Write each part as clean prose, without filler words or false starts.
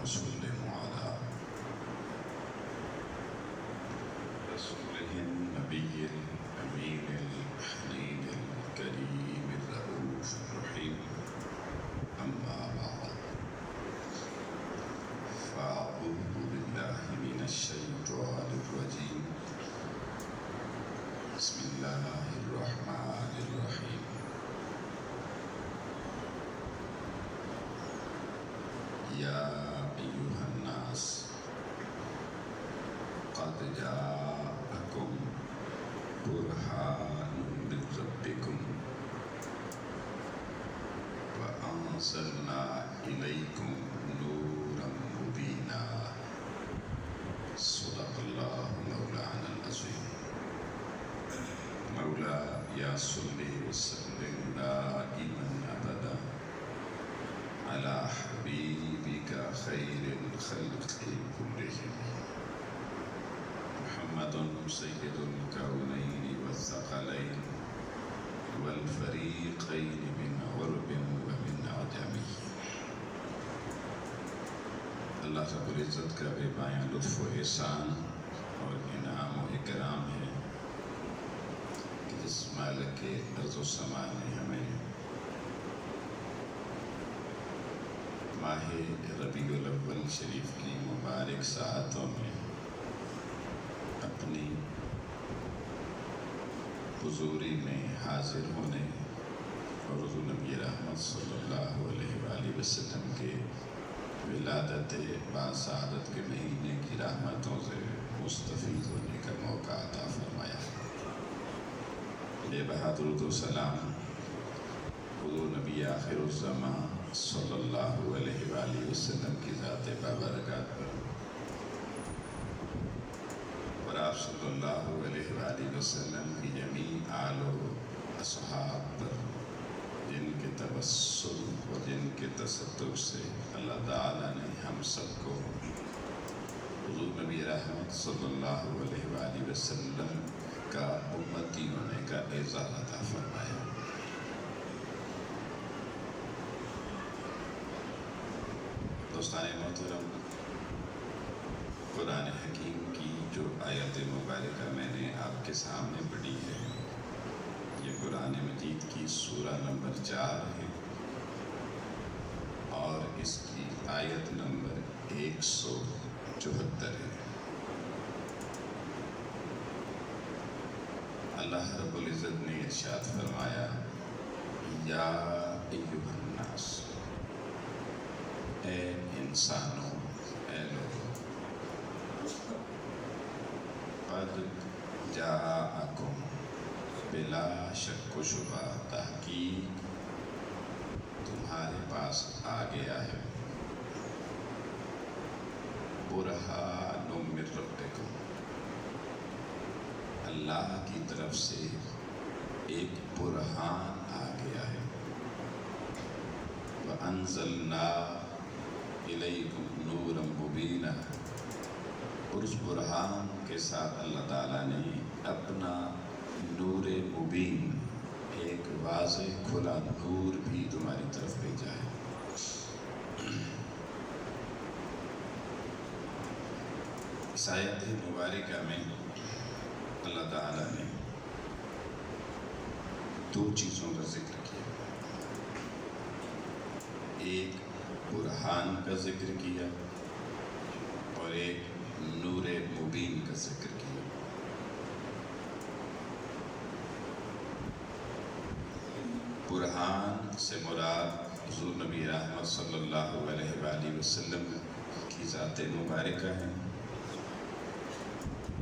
وسلموا على رسوله النبي الأمين الحنين الكريم الرؤوف الرحيم أما بعد فأعوذ بالله من الشيطان الرجيم بسم الله الرحمن الرحيم يا أيها الناس قد جاءكم برهان من ربكم وأنزلنا إليكم نورا مبينا صدق الله مولانا العظيم مولاي صل وسلم دائما أبدا على حبيبك خير الخلق كلهم محمد سيد الكونين والثقلين والفريقين من عرب ومن عجم. اللہ رب العزت کا بے پایاں لطف و احسان اور انعام و اکرام ہے کہ جس مالک ارض و سما نے ہمیں ماہ ربیع الاول شریف کی مبارک ساعتوں میں اپنی حضوری میں حاضر ہونے اور حضور نبی رحمت صلی اللہ علیہ وآلہ وسلم کے ولادت باسعادت کے مہینے کی رحمتوں سے مستفید ہونے کا موقع عطا فرمایا. بے بہا درود و سلام حضور نبی آخر الزمان صلی اللہ علیہ وآلہ وسلم کی ذات بابرکات پر اور آپ صلی اللہ علیہ وآلہ وسلم کی جمیع آل و اصحاب پر جن کے توسل اور جن کے تصدق سے اللہ تعالیٰ نے ہم سب کو حضور نبی رحمت صلی اللہ علیہ وآلہ وسلم کا امتی ہونے کا اعزاز عطا فرمایا. دوستان محترم، قرآن حکیم کی جو آیت مبارکہ میں نے آپ کے سامنے پڑھی ہے یہ قرآن مجید کی سورہ نمبر 4 ہے اور اس کی آیت نمبر 174 ہے. اللہ رب العزت نے ارشاد فرمایا یا ایھا الناس، اے انسانوں، اے لوگوں، قد جاءکم، بلا شک و شبہ تحقیق تمہارے پاس آ گیا ہے، برہان من ربکم، اللہ کی طرف سے ایک برہان آ گیا ہے، وَأَنزَلْنَا إِلَيْكُمْ نُورًا مُبِينًا، اور اس برہان کے ساتھ اللہ تعالیٰ نے اپنا نور مبین، ایک واضح کھلا نور بھی تمہاری طرف بھیجا ہے. اس آیت مبارکہ میں اللہ تعالیٰ نے دو چیزوں کا ذکر کیا، ایک برہان کا ذکر کیا اور ایک نور مبین کا ذکر کیا. برہان سے مراد حضور نبی رحمت صلی اللہ علیہ وآلہ وسلم کی ذات مبارکہ ہے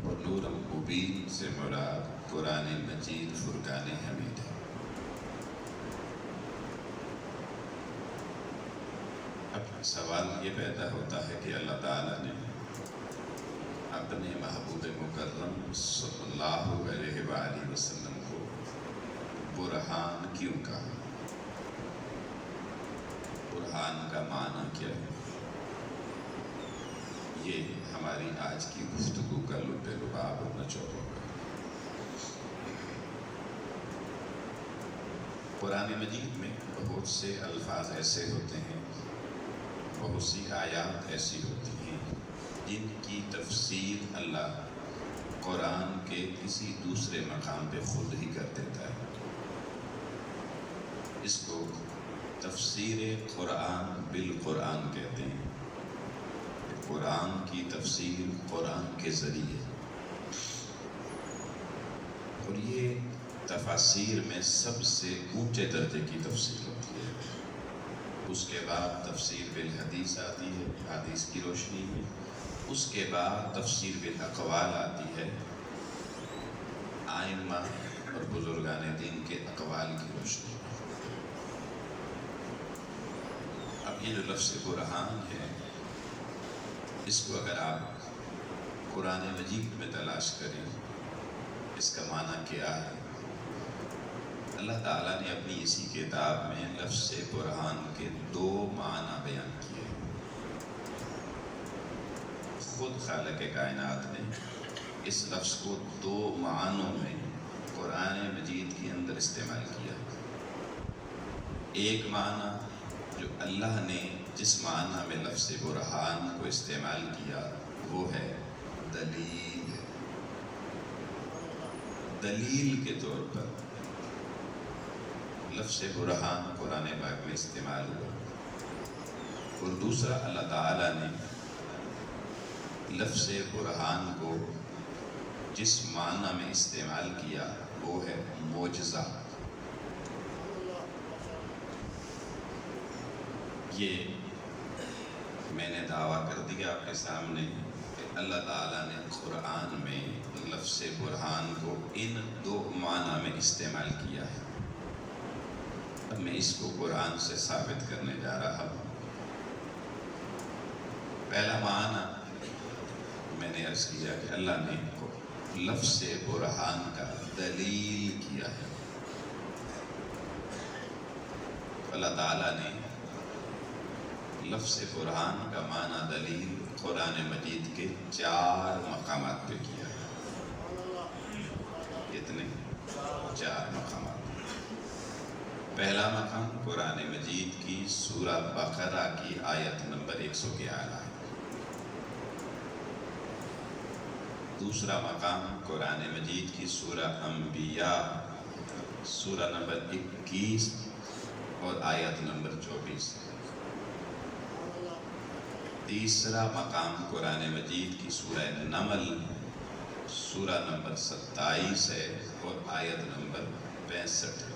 اور نور مبین سے مراد قرآن مجید فرقان حمید ہے. اب سوال یہ پیدا ہوتا ہے کہ اللہ تعالیٰ نے اپنے محبوب مکرم صلی اللہ علیہ وآلہ وسلم کو برہان کیوں کہا؟ برہان کا معنی کیا ہے؟ یہ ہماری آج کی گفتگو کا لب لباب اور نچوڑ ہوگا. قرآن مجید میں بہت سے الفاظ ایسے ہوتے ہیں بہت سی آیات ایسی ہوتی ہیں جن کی تفسیر اللہ قرآن کے کسی دوسرے مقام پہ خود ہی کر دیتا ہے. اس کو تفسیر قرآن بالقرآن کہتے ہیں. قرآن کی تفسیر قرآن کے ذریعے. اور یہ تفاسیر میں سب سے اونچے درجے کی تفسیر ہوتی ہے. اس کے بعد تفسیر بالحدیث آتی ہے، حدیث کی روشنی میں. اس کے بعد تفسیر بالاقوال آتی ہے، آئمہ اور بزرگان دین کے اقوال کی روشنی. اب یہ جو لفظ برہان ہے، اس کو اگر آپ قرآن مجید میں تلاش کریں، اس کا معنی کیا ہے؟ اللہ تعالیٰ نے اپنی اسی کتاب میں لفظ برہان کے 2 معنی بیان کیے. خود خالق کائنات نے اس لفظ کو 2 معنوں میں قرآن مجید کے اندر استعمال کیا. ایک معنی جو اللہ نے جس معنی میں لفظ برہان کو استعمال کیا وہ ہے دلیل. دلیل کے طور پر لفظ برہان قرآن پاک میں استعمال ہوا. اور دوسرا، اللہ تعالیٰ نے لفظ برہان کو جس معنی میں استعمال کیا وہ ہے معجزہ. یہ میں نے دعویٰ کر دیا آپ کے سامنے کہ اللہ تعالیٰ نے قرآن میں لفظ برہان کو ان 2 معنی میں استعمال کیا ہے. اب میں اس کو قرآن سے ثابت کرنے جا رہا ہوں. پہلا معنی میں نے عرض کیا کہ اللہ نے لفظ برہان کا دلیل کیا ہے. اللہ تعالیٰ نے لفظ برہان کا معنی دلیل قرآن مجید کے 4 مقامات پہ کیا ہے. کتنے؟ 4 مقامات. پہلا مقام قرآن مجید کی سورہ بقرہ کی آیت نمبر 111 ہے. دوسرا مقام قرآن مجید کی سورہ انبیاء سورہ نمبر 21 اور آیت نمبر 24. تیسرا مقام قرآن مجید کی سورہ نمل سورہ نمبر 27 ہے اور آیت نمبر 65.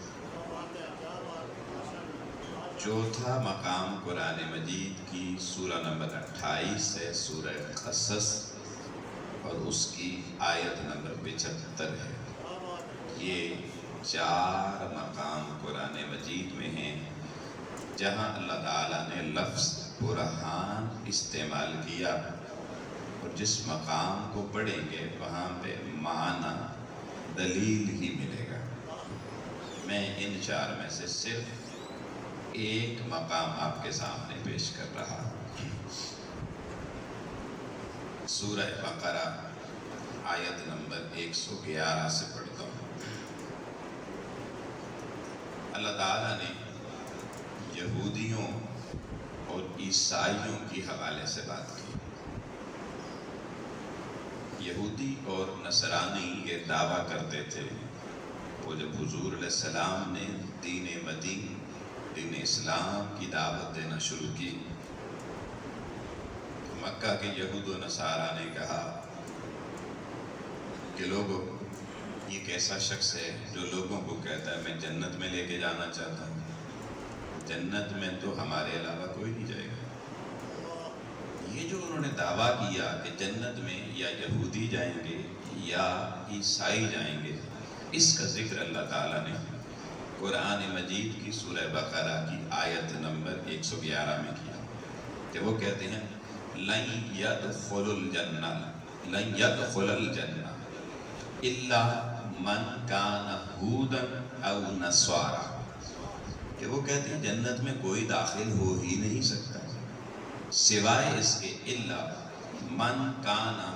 چوتھا مقام قرآن مجید کی سورہ نمبر 28 ہے، سورہ قصص، اور اس کی آیت نمبر 75 ہے. یہ 4 مقام قرآن مجید میں ہیں جہاں اللہ تعالیٰ نے لفظ برہان استعمال کیا. اور جس مقام کو پڑھیں گے وہاں پہ معنی دلیل ہی ملے گا. میں ان 4 میں سے صرف ایک مقام آپ کے سامنے پیش کر رہا ہوں. سورہ بقرہ آیت نمبر 111 سے پڑھتا ہوں. اللہ تعالیٰ نے یہودیوں اور عیسائیوں کی حوالے سے بات کی. یہودی اور نصرانی یہ دعویٰ کرتے تھے وہ جب حضور علیہ السلام نے دین مدین، دین اسلام کی دعوت دینا شروع کی، مکہ کے یہود و نصارہ نے کہا کہ لوگوں، یہ کیسا شخص ہے جو لوگوں کو کہتا ہے میں جنت میں لے کے جانا چاہتا ہوں. جنت میں تو ہمارے علاوہ کوئی نہیں جائے گا. یہ جو انہوں نے دعویٰ کیا کہ جنت میں یا یہودی جائیں گے یا عیسائی جائیں گے، اس کا ذکر اللہ تعالیٰ نے قرآن مجید کی سورہ بقرہ کی آیت نمبر 111 میں کیا کہ وہ کہتے ہیں لَن يَدْخُلُ الْجَنَّةَ إِلَّا مَنْ كَانَ هُودًا أَوْ نَصَارَىٰ، کہ وہ کہتے ہیں جنت میں کوئی داخل ہو ہی نہیں سکتا سوائے اس کے الا من کانا،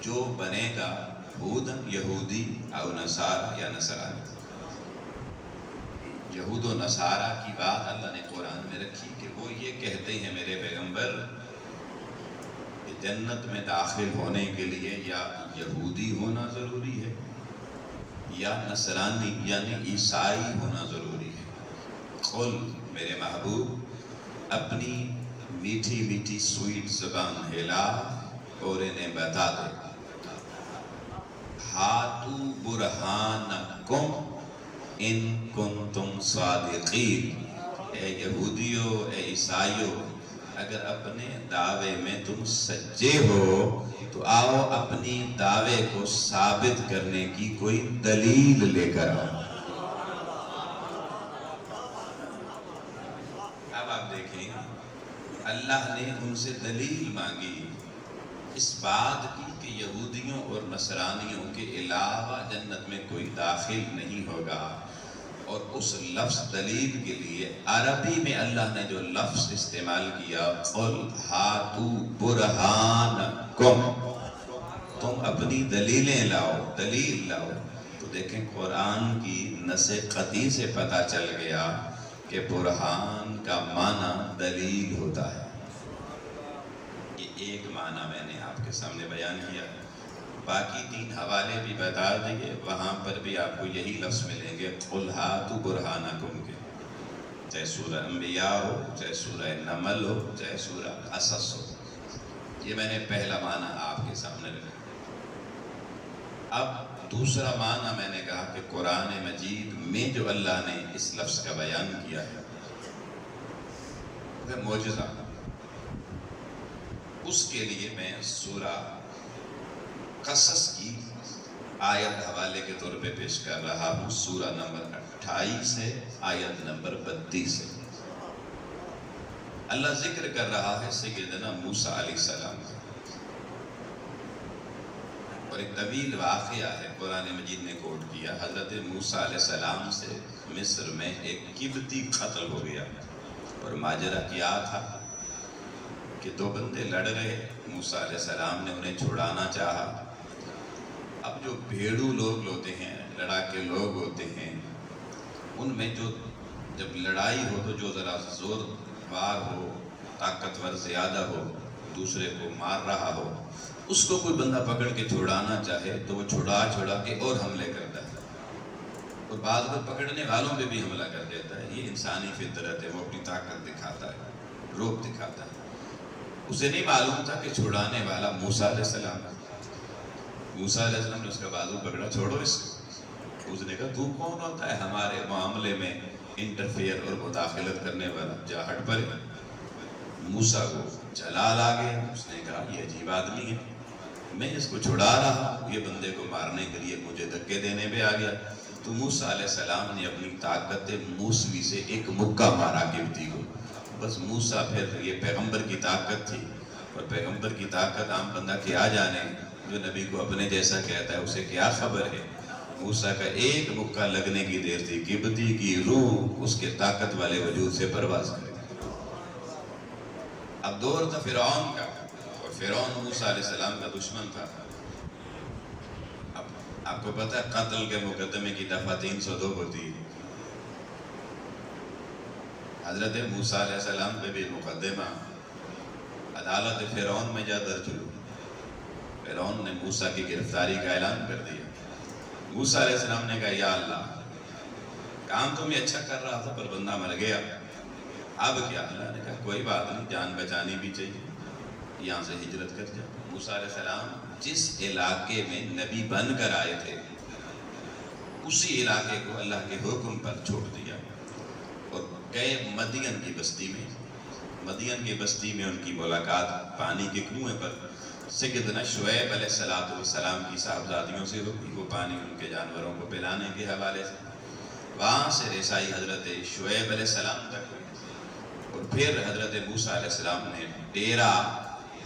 جو بنے گا ہودن یہودی او نصارہ یا نصرانی. یہود و نصارہ کی بات اللہ نے قرآن میں رکھی کہ وہ یہ کہتے ہیں میرے پیغمبر اندر جنت میں داخل ہونے کے لیے یا یہودی ہونا ضروری ہے یا نصرانی یعنی عیسائی ہونا ضروری ہے؟ قل میرے محبوب اپنی میٹھی میٹھی سویٹ زبان ہلا اور انہیں بتا دے، ہاتو برہانکم ان کنتم صادقین، اے یہودیو اے عیسائیو اگر اپنے دعوے میں تم سچے ہو تو آؤ اپنی دعوے کو ثابت کرنے کی کوئی دلیل لے کر آؤ۔ اب آپ دیکھیں اللہ نے ان سے دلیل مانگی اس بات کی کہ یہودیوں اور نصرانیوں کے علاوہ جنت میں کوئی داخل نہیں ہوگا، اور اس لفظ دلیل کے لیے عربی میں اللہ نے جو لفظ استعمال کیا قل ہاتو برہانکم، تم اپنی دلیلیں لاؤ، دلیل لاؤ۔ تو دیکھیں قرآن کی نص قطعی سے پتہ چل گیا کہ برہان کا معنی دلیل ہوتا ہے۔ یہ ایک معنی میں نے آپ کے سامنے بیان کیا، باقی 3 حوالے بھی بتا دیں، وہاں پر بھی آپ کو یہی لفظ ملیں گے قل ہاتو برہانکم کے، چاہے سورہ انبیاء ہو، چاہے سورہ نمل ہو، چاہے سورہ قصص ہو۔ یہ میں نے پہلا معنی آپ کے سامنے رکھا۔ اب دوسرا معنی میں نے کہا کہ قرآن مجید میں جو اللہ نے اس لفظ کا بیان کیا ہے وہ معجزہ، اس کے لیے میں سورہ قصص کی آیت حوالے کے طور پہ پیش کر رہا ہوں، سورہ نمبر 28 سے آیت نمبر 32 سے۔ اللہ ذکر کر رہا ہے سیدنا موسیٰ علیہ السلام کا، اور ایک طویل واقعہ ہے قرآن مجید نے کوٹ کیا۔ حضرت موسیٰ علیہ السلام سے مصر میں ایک قبطی قتل ہو گیا، اور ماجرا کیا تھا کہ 2 بندے لڑ رہے، موسیٰ علیہ السلام نے انہیں چھڑانا چاہا۔ اب جو بھیڑو لوگ ہوتے ہیں، لڑاکے لوگ ہوتے ہیں، ان میں جو جب لڑائی ہو تو جو ذرا زوربار ہو، طاقتور زیادہ ہو، دوسرے کو مار رہا ہو، اس کو کوئی بندہ پکڑ کے چھڑانا چاہے تو وہ چھڑا کے اور حملے کرتا ہے، اور بعض کو پکڑنے والوں پہ بھی حملہ کر دیتا ہے۔ یہ انسانی فطرت ہے، وہ اپنی طاقت دکھاتا ہے، روب دکھاتا ہے۔ اسے نہیں معلوم تھا کہ چھڑانے والا موسیٰ علیہ السلام ہے۔ موسیٰ علیہ السلام نے اس کا بازو پکڑا، چھوڑو اس کو۔ اس نے کہا تو کون ہوتا ہے ہمارے معاملے میں انٹرفیئر اور مداخلت کرنے والا، جا ہٹ پڑے۔ موسیٰ کو جلال آ گیا، اس نے کہا یہ عجیب آدمی ہے، میں اس کو چھڑا رہا ہوں، یہ بندے کو مارنے کے لیے مجھے دھکے دینے پہ آ گیا۔ تو موسیٰ علیہ السلام نے اپنی طاقت موسوی سے ایک مکہ مارا قبطی کو۔ بس موسیٰ پھر یہ پیغمبر کی طاقت تھی، اور پیغمبر کی طاقت عام بندہ کیا جانے، جو نبی کو اپنے جیسا کہتا ہے اسے کیا خبر ہے۔ موسیٰ کا ایک مکہ لگنے کی دیر تھی، قبطی کی روح اس کے طاقت والے وجود سے پرواز کرے۔ اب دور تھا فرعون کا، اور فرعون موسیٰ علیہ السلام کا دشمن تھا۔ اب آپ کو پتہ ہے قتل کے مقدمے کی دفعہ 302 ہوتی ہے۔ حضرت موسیٰ علیہ السلام پہ بھی مقدمہ عدالت فرعون میں جا درج ہوئی۔ فرعون نے موسیٰ کی گرفتاری کا اعلان کر دیا۔ موسیٰ علیہ السلام نے کہا یا اللہ، کام تو میں اچھا کر رہا تھا پر بندہ مر گیا، اب کیا؟ اللہ نے کہا کوئی بات نہیں، جان بچانی بھی چاہیے، یہاں سے ہجرت کر جائے۔ موسیٰ علیہ السلام جس علاقے میں نبی بن کر آئے تھے اسی علاقے کو اللہ کے حکم پر چھوڑ دیا، اور گئے مدین کی بستی میں۔ مدین کی بستی میں ان کی ملاقات پانی کے کنویں پر سیدنا شعیب علیہ السلام کی صاحبزادیوں سے ہوئی۔ وہ پانی ان کے جانوروں کو پلانے کے حوالے سے، وہاں سے رسائی حضرت شعیب علیہ السلام تک ہوئی، اور پھر حضرت موسیٰ علیہ السلام نے ڈیرا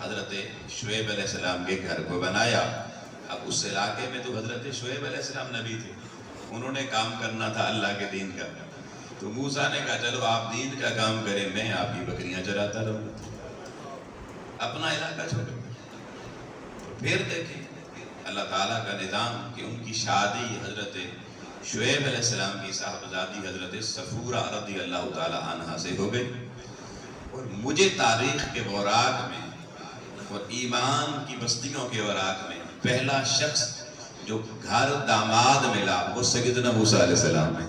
حضرت شعیب علیہ السلام کے گھر کو بنایا۔ اب اس علاقے میں تو حضرت شعیب علیہ السلام نبی تھے، انہوں نے کام کرنا تھا اللہ کے دین کا، تو موسیٰ نے کہا چلو آپ دین کا کام کریں، میں آپ کی بکریاں چراتا رہوں، اپنا علاقہ چھوڑو۔ پھر دیکھیں اللہ تعالیٰ کا نظام کہ ان کی شادی حضرت شعیب علیہ السلام کی صاحبزادی حضرت صفورہ رضی اللہ تعالیٰ عنہ سے ہو گئی، اور مجھے تاریخ کے اوراق میں اور ایمان کی بستیوں کے اوراق میں پہلا شخص جو گھر داماد ملا وہ سیدنا موسیٰ علیہ السلام ہے۔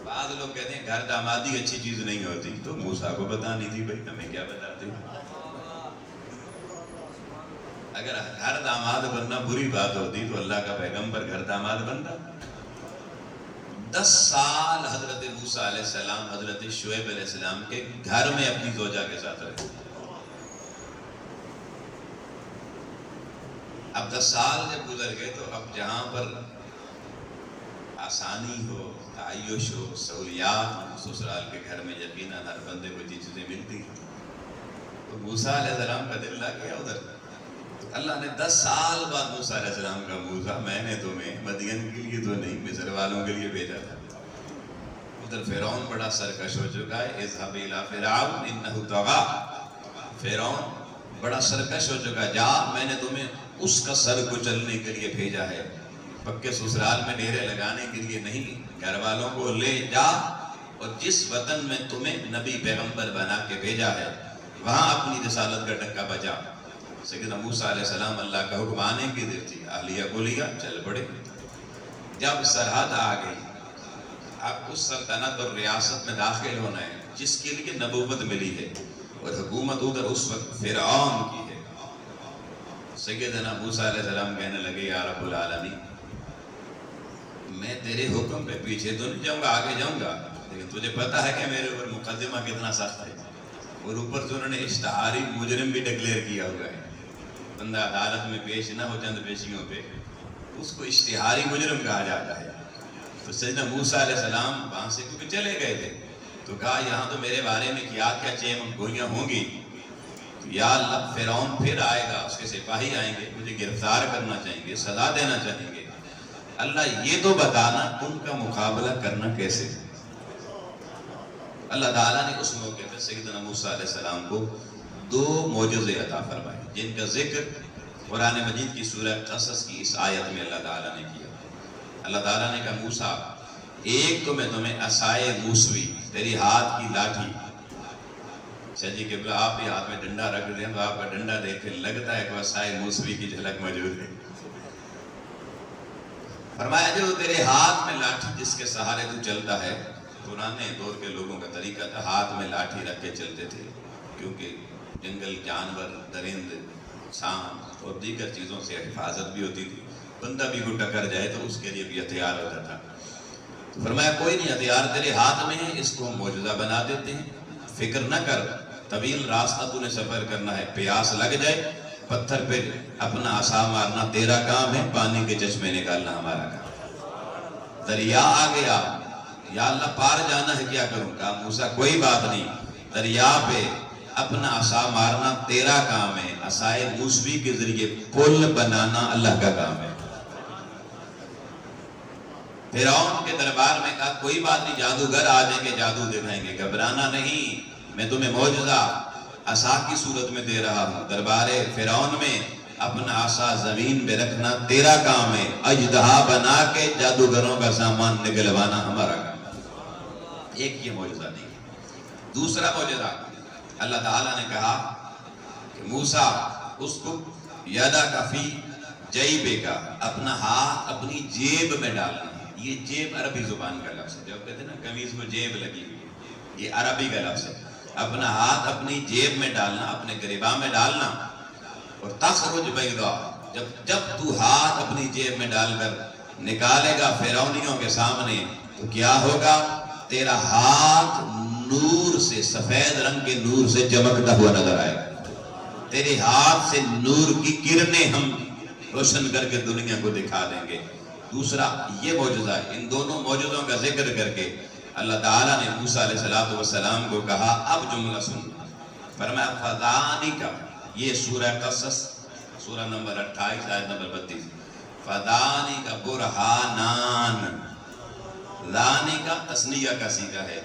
بعض لوگ کہتے ہیں گھر دامادی اچھی چیز نہیں ہوتی، تو موسیٰ کو پتہ نہیں تھی، بھائی ہمیں کیا بتاتے؟ اگر گھر داماد بننا بری بات ہوتی تو اللہ کا پیغمبر گھر داماد بنتا۔ 10 سال حضرت موسیٰ علیہ السلام حضرت شعیب علیہ السلام کے گھر میں اپنی زوجہ کے ساتھ رہے۔ اب 10 سال جب گزر گئے تو اب جہاں پر آسانی ہو، تعیش ہو، سہولیات ہو، سسرال کے گھر میں یقیناً ہر بندے کو جی چیزیں ملتی ہیں، تو موسیٰ علیہ السلام کا دل لگ گیا ادھر۔ تو اللہ نے 10 سال بعد موسیٰ علیہ السلام کا موسیٰ میں نے تمہیں مدین کے لیے تو نہیں مصر والوں کے لیے بھیجا تھا۔ ادھر فرعون بڑا سرکش ہو چکا ہے، اذهب الى فرعون انه طغى، فرعون بڑا سرکش ہو چکا، جا میں نے تمہیں اس کا سر کچلنے کے لیے بھیجا ہے، پکے سسرال میں ڈیرے لگانے کے لیے نہیں، گھر والوں کو لے جا اور جس وطن میں تمہیں نبی پیغمبر بنا کے بھیجا ہے وہاں اپنی رسالت کا ڈنکا بجا۔ سیدنا موسیٰ علیہ السلام اللہ کا حکم آنے کی دیر تھی، اہلیہ کو لیا چل پڑے۔ جب سرحد آ گئی، اب اس سلطنت اور ریاست میں داخل ہونا ہے جس کے لیے نبوت ملی ہے، اور حکومت ادھر اس وقت فرعون کی ہے۔ سیدنا موسیٰ علیہ السلام کہنے لگے یا رب العالمین، میں تیرے حکم پہ پیچھے تو نہیں جاؤں گا، آگے جاؤں گا، لیکن تجھے پتا ہے کہ میرے اوپر مقدمہ کتنا سخت ہے، اور اوپر سے انہوں نے اشتہاری مجرم بھی ڈکلیئر کیا ہوا ہے۔ بندہ عدالت میں پیش نہ ہو چند پیشیوں پہ اس کو اشتہاری مجرم کہا جاتا ہے۔ تو سیدنا موسیٰ علیہ السلام وہاں سے کیونکہ چلے گئے تھے تو کہا یہاں تو میرے بارے میں کیا چیم گوئیاں ہوں گی، یا اللہ فرعون پھر آئے گا، اس کے سپاہی آئیں گے، مجھے گرفتار کرنا چاہیں گے، سزا دینا چاہیں گے، اللہ یہ تو بتانا ان کا مقابلہ کرنا کیسے۔ اللہ تعالیٰ نے اس موقع پہ سیدنا موسیٰ علیہ السلام کو 2 معجزے عطا فرمائے جن کا ذکر قرآن مجید کی سورہ قصص کی اس آیت میں اللہ تعالیٰ نے کیا۔ اللہ تعالیٰ نے کہا موسیٰ ایک تو میں تمہیں عصائے موسوی، تیری ہاتھ کی لاٹھی، اچھا جی قبلہ آپ بھی ہاتھ میں ڈنڈا رکھ دیں تو آپ کا ڈنڈا دیکھ کے لگتا ہے کہ عصائے موسوی کی جھلک موجود ہے۔ فرمایا جو تیرے ہاتھ میں لاٹھی جس کے سہارے تو چلتا ہے، پرانے دور کے لوگوں کا طریقہ تھا ہاتھ میں لاٹھی رکھ کے چلتے تھے، کیونکہ جنگل جانور درند سانپ اور دیگر چیزوں سے حفاظت بھی ہوتی تھی، بندہ بھی کو ٹکر جائے تو اس کے لیے بھی ہتھیار ہوتا تھا۔ تو فرمایا کوئی نہیں، ہتھیار تیرے ہاتھ میں ہے، اس کو ہم معجزہ بنا دیتے ہیں، فکر نہ کر، طویل راستہ تو نے سفر کرنا ہے، پیاس لگ جائے پتھر پہ اپنا عصا مارنا تیرا کام ہے، پانی کے چشمے نکالنا ہمارا کام۔ دریا آ گیا، یا اللہ پار جانا ہے کیا کروں؟ کہا موسیٰ کوئی بات نہیں، دریا پہ اپنا عصا مارنا تیرا کام ہے، عصائے موسوی کے ذریعے پل بنانا اللہ کا کام ہے۔ فرعون کے دربار میں کہا کوئی بات نہیں، جادوگر آ جائیں گے، جادو دکھائیں گے، گھبرانا نہیں، میں تمہیں معجزہ عصا کی صورت میں دے رہا ہوں۔ دربار فرعون میں اپنا عصا زمین پہ رکھنا تیرا کام ہے، اژدہا بنا کے جادوگروں کا سامان نکلوانا ہمارا کام ہے۔ ایک یہ معجزہ نہیں، دوسرا معجزہ اللہ تعالیٰ نے کہا کہ موسیٰ اس کو یدا کفی جیبے کا، اپنا ہاتھ اپنی جیب میں ڈالنا۔ یہ جیب عربی زبان کا لفظ ہے، جب کہتے ہیں نا قمیض میں جیب لگی ہوئی ہے، یہ عربی کا لفظ ہے۔ اپنا ہاتھ اپنی جیب میں ڈالنا، اپنے گریباں میں ڈالنا، اور تخرج بیضاء، جب تو ہاتھ اپنی جیب میں ڈال کر نکالے گا فرعونیوں کے سامنے تو کیا ہوگا؟ تیرا ہاتھ نور سے، سفید رنگ کے نور سے چمکتا ہوا نظر آئے گا، تیرے ہاتھ سے نور کی کرنیں ہم روشن کر کے دنیا کو دکھا دیں گے۔ دوسرا یہ معجزہ ہے۔ ان دونوں معجزوں کا ذکر کر کے اللہ تعالیٰ نے موسیٰ علیہ السلام کو کہا اب جملہ سن، فرمایا فذانک، یہ سورہ قصص سورہ نمبر 28 آیت نمبر 32، فذانک برہانان، ذانی کا تثنیہ کا صیغہ ہے،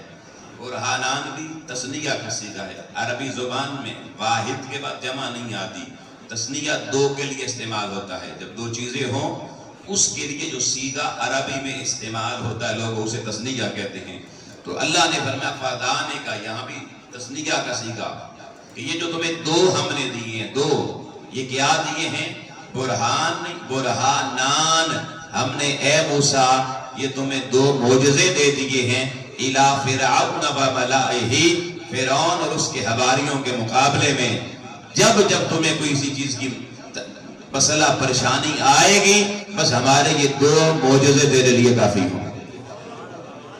برہانان بھی تثنیہ کا صیغہ ہے۔ عربی زبان میں واحد کے بعد جمع نہیں آتی، تثنیہ 2 کے لیے استعمال ہوتا ہے، جب 2 چیزیں ہوں اس کے لیے جو صیغہ عربی میں استعمال ہوتا ہے لوگ اسے تثنیہ کہتے ہیں۔ تو اللہ نے فرمایا فذانک، یہاں بھی تسنیہ کا سیگا کہ یہ جو تمہیں دو ہم نے دیے ہیں، دو، یہ کیا دیے ہیں؟ برہانان، ہم نے اے موسیٰ یہ تمہیں دو معجزے دے دیے ہیں، الی فرعون و ملائہ، فرعون اور اس کے حواریوں کے مقابلے میں جب تمہیں کوئی اسی چیز کی مسئلہ پریشانی آئے گی، بس ہمارے یہ دو معجزے تیرے لیے کافی ہوں۔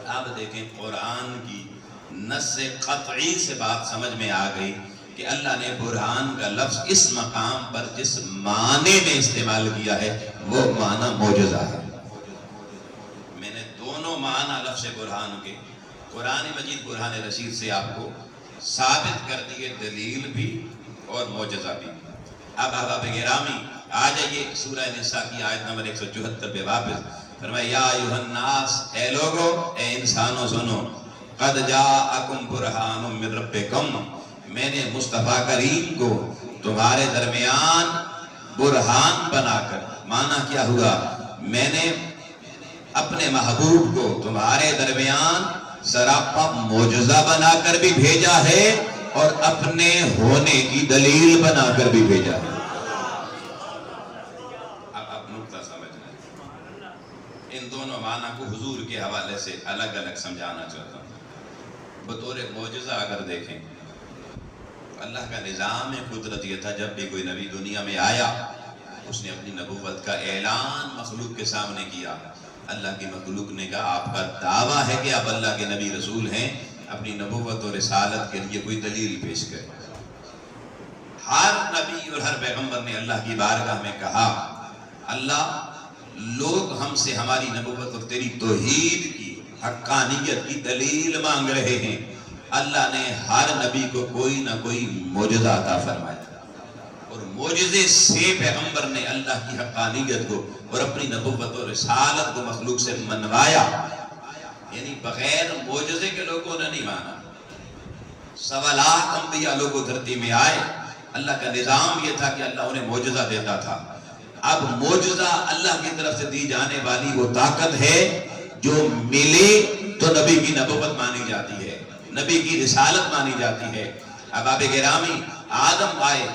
اب دیکھیں قرآن کی نص قطعی سے بات سمجھ میں آ گئی کہ اللہ نے برہان کا لفظ اس مقام پر جس معنی میں استعمال کیا ہے وہ معنی معجزہ ہے۔ میں نے دونوں معنی لفظ برہان کے قرآن مجید برہان رشید سے آپ کو ثابت کر دیے، دلیل بھی اور معجزہ بھی۔ اب احباب گرامی آ جائیے سورہ نساء کی آیت نمبر 174 پہ واپس۔ فرمایا یا ایھا الناس، اے لوگو، اے انسانوں سنو، قد جاءکم برہان من ربکم، میں نے مصطفیٰ کریم کو تمہارے درمیان برہان بنا کر، معنی کیا ہوا؟ میں نے اپنے محبوب کو تمہارے درمیان سراپا معجزہ بنا کر بھی بھیجا ہے اور اپنے ہونے کی دلیل بنا کر بھی بھیجا ہے۔ اب نقطہ سمجھنا ہے، ان دونوں معنی کو حضور کے حوالے سے الگ الگ سمجھانا چاہتا ہوں۔ بطور معجزہ اگر دیکھیں، اللہ کا نظام قدرت یہ تھا جب بھی کوئی نبی دنیا میں آیا اس نے اپنی نبوت کا اعلان مخلوق کے سامنے کیا۔ اللہ کی مخلوق نے کہا آپ کا دعویٰ ہے کہ آپ اللہ کے نبی رسول ہیں، اپنی نبوت اور رسالت کے لیے کوئی دلیل پیش کریں۔ ہر نبی اور ہر پیغمبر نے اللہ کی بارگاہ میں کہا اللہ لوگ ہم سے ہماری نبوت اور تیری توحید کی حقانیت کی دلیل مانگ رہے ہیں۔ اللہ نے ہر نبی کو کوئی نہ کوئی معجزہ عطا فرمایا اور معجزے سے پیغمبر نے اللہ کی حقانیت کو اور اپنی نبوت اور رسالت کو مخلوق سے منوایا۔ یعنی بغیر معجزے کے لوگوں نے نہیں مانا۔ 1.25 لاکھ انبیاء لوگوں دھرتی میں آئے، اللہ کا نظام یہ تھا کہ اللہ انہیں معجزہ دیتا تھا۔ اب معجزہ اللہ کی طرف سے دی جانے والی وہ طاقت ہے جو ملے تو نبی کی نبوت مانی جاتی ہے، نبی کی رسالت مانی جاتی ہے۔ احباب گرامی آدم آئے،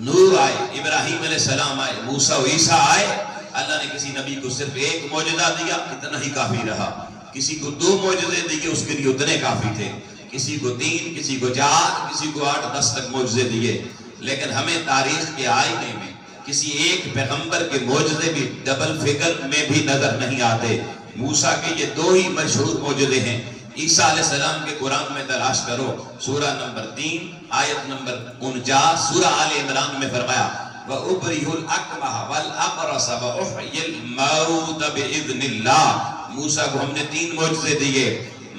نوح آئے، ابراہیم علیہ السلام آئے، موسیٰ و عیسیٰ آئے، اللہ نے کسی نبی کو صرف ایک معجزہ دیا، اتنا ہی کافی رہا۔ کسی کو 2 معجزے دیے، اس کے لیے اتنے کافی تھے۔ کسی کو 3، کسی کو 4، کسی کو 8، 10 تک معجزے دیے۔ لیکن ہمیں تاریخ کے آئینے میں کسی ایک پیغمبر کے معجزے بھی ڈبل فگر میں بھی نظر نہیں آتے۔ موسیٰ کے یہ 2 ہی مشہور معجزے ہیں۔ عیسیٰ علیہ السلام کے قرآن میں تلاش کرو، سورہ نمبر 3 آیت نمبر 49، سورہ آل عمران میں فرمایا وَأُبْرِئُ الْأَكْمَحَ وَالْأَبْرَصَ وَأُحْيِي الْمَوْتَ بِإِذْنِ اللَّهِ۔ موسیٰ کو ہم نے 3 معجزے دیے،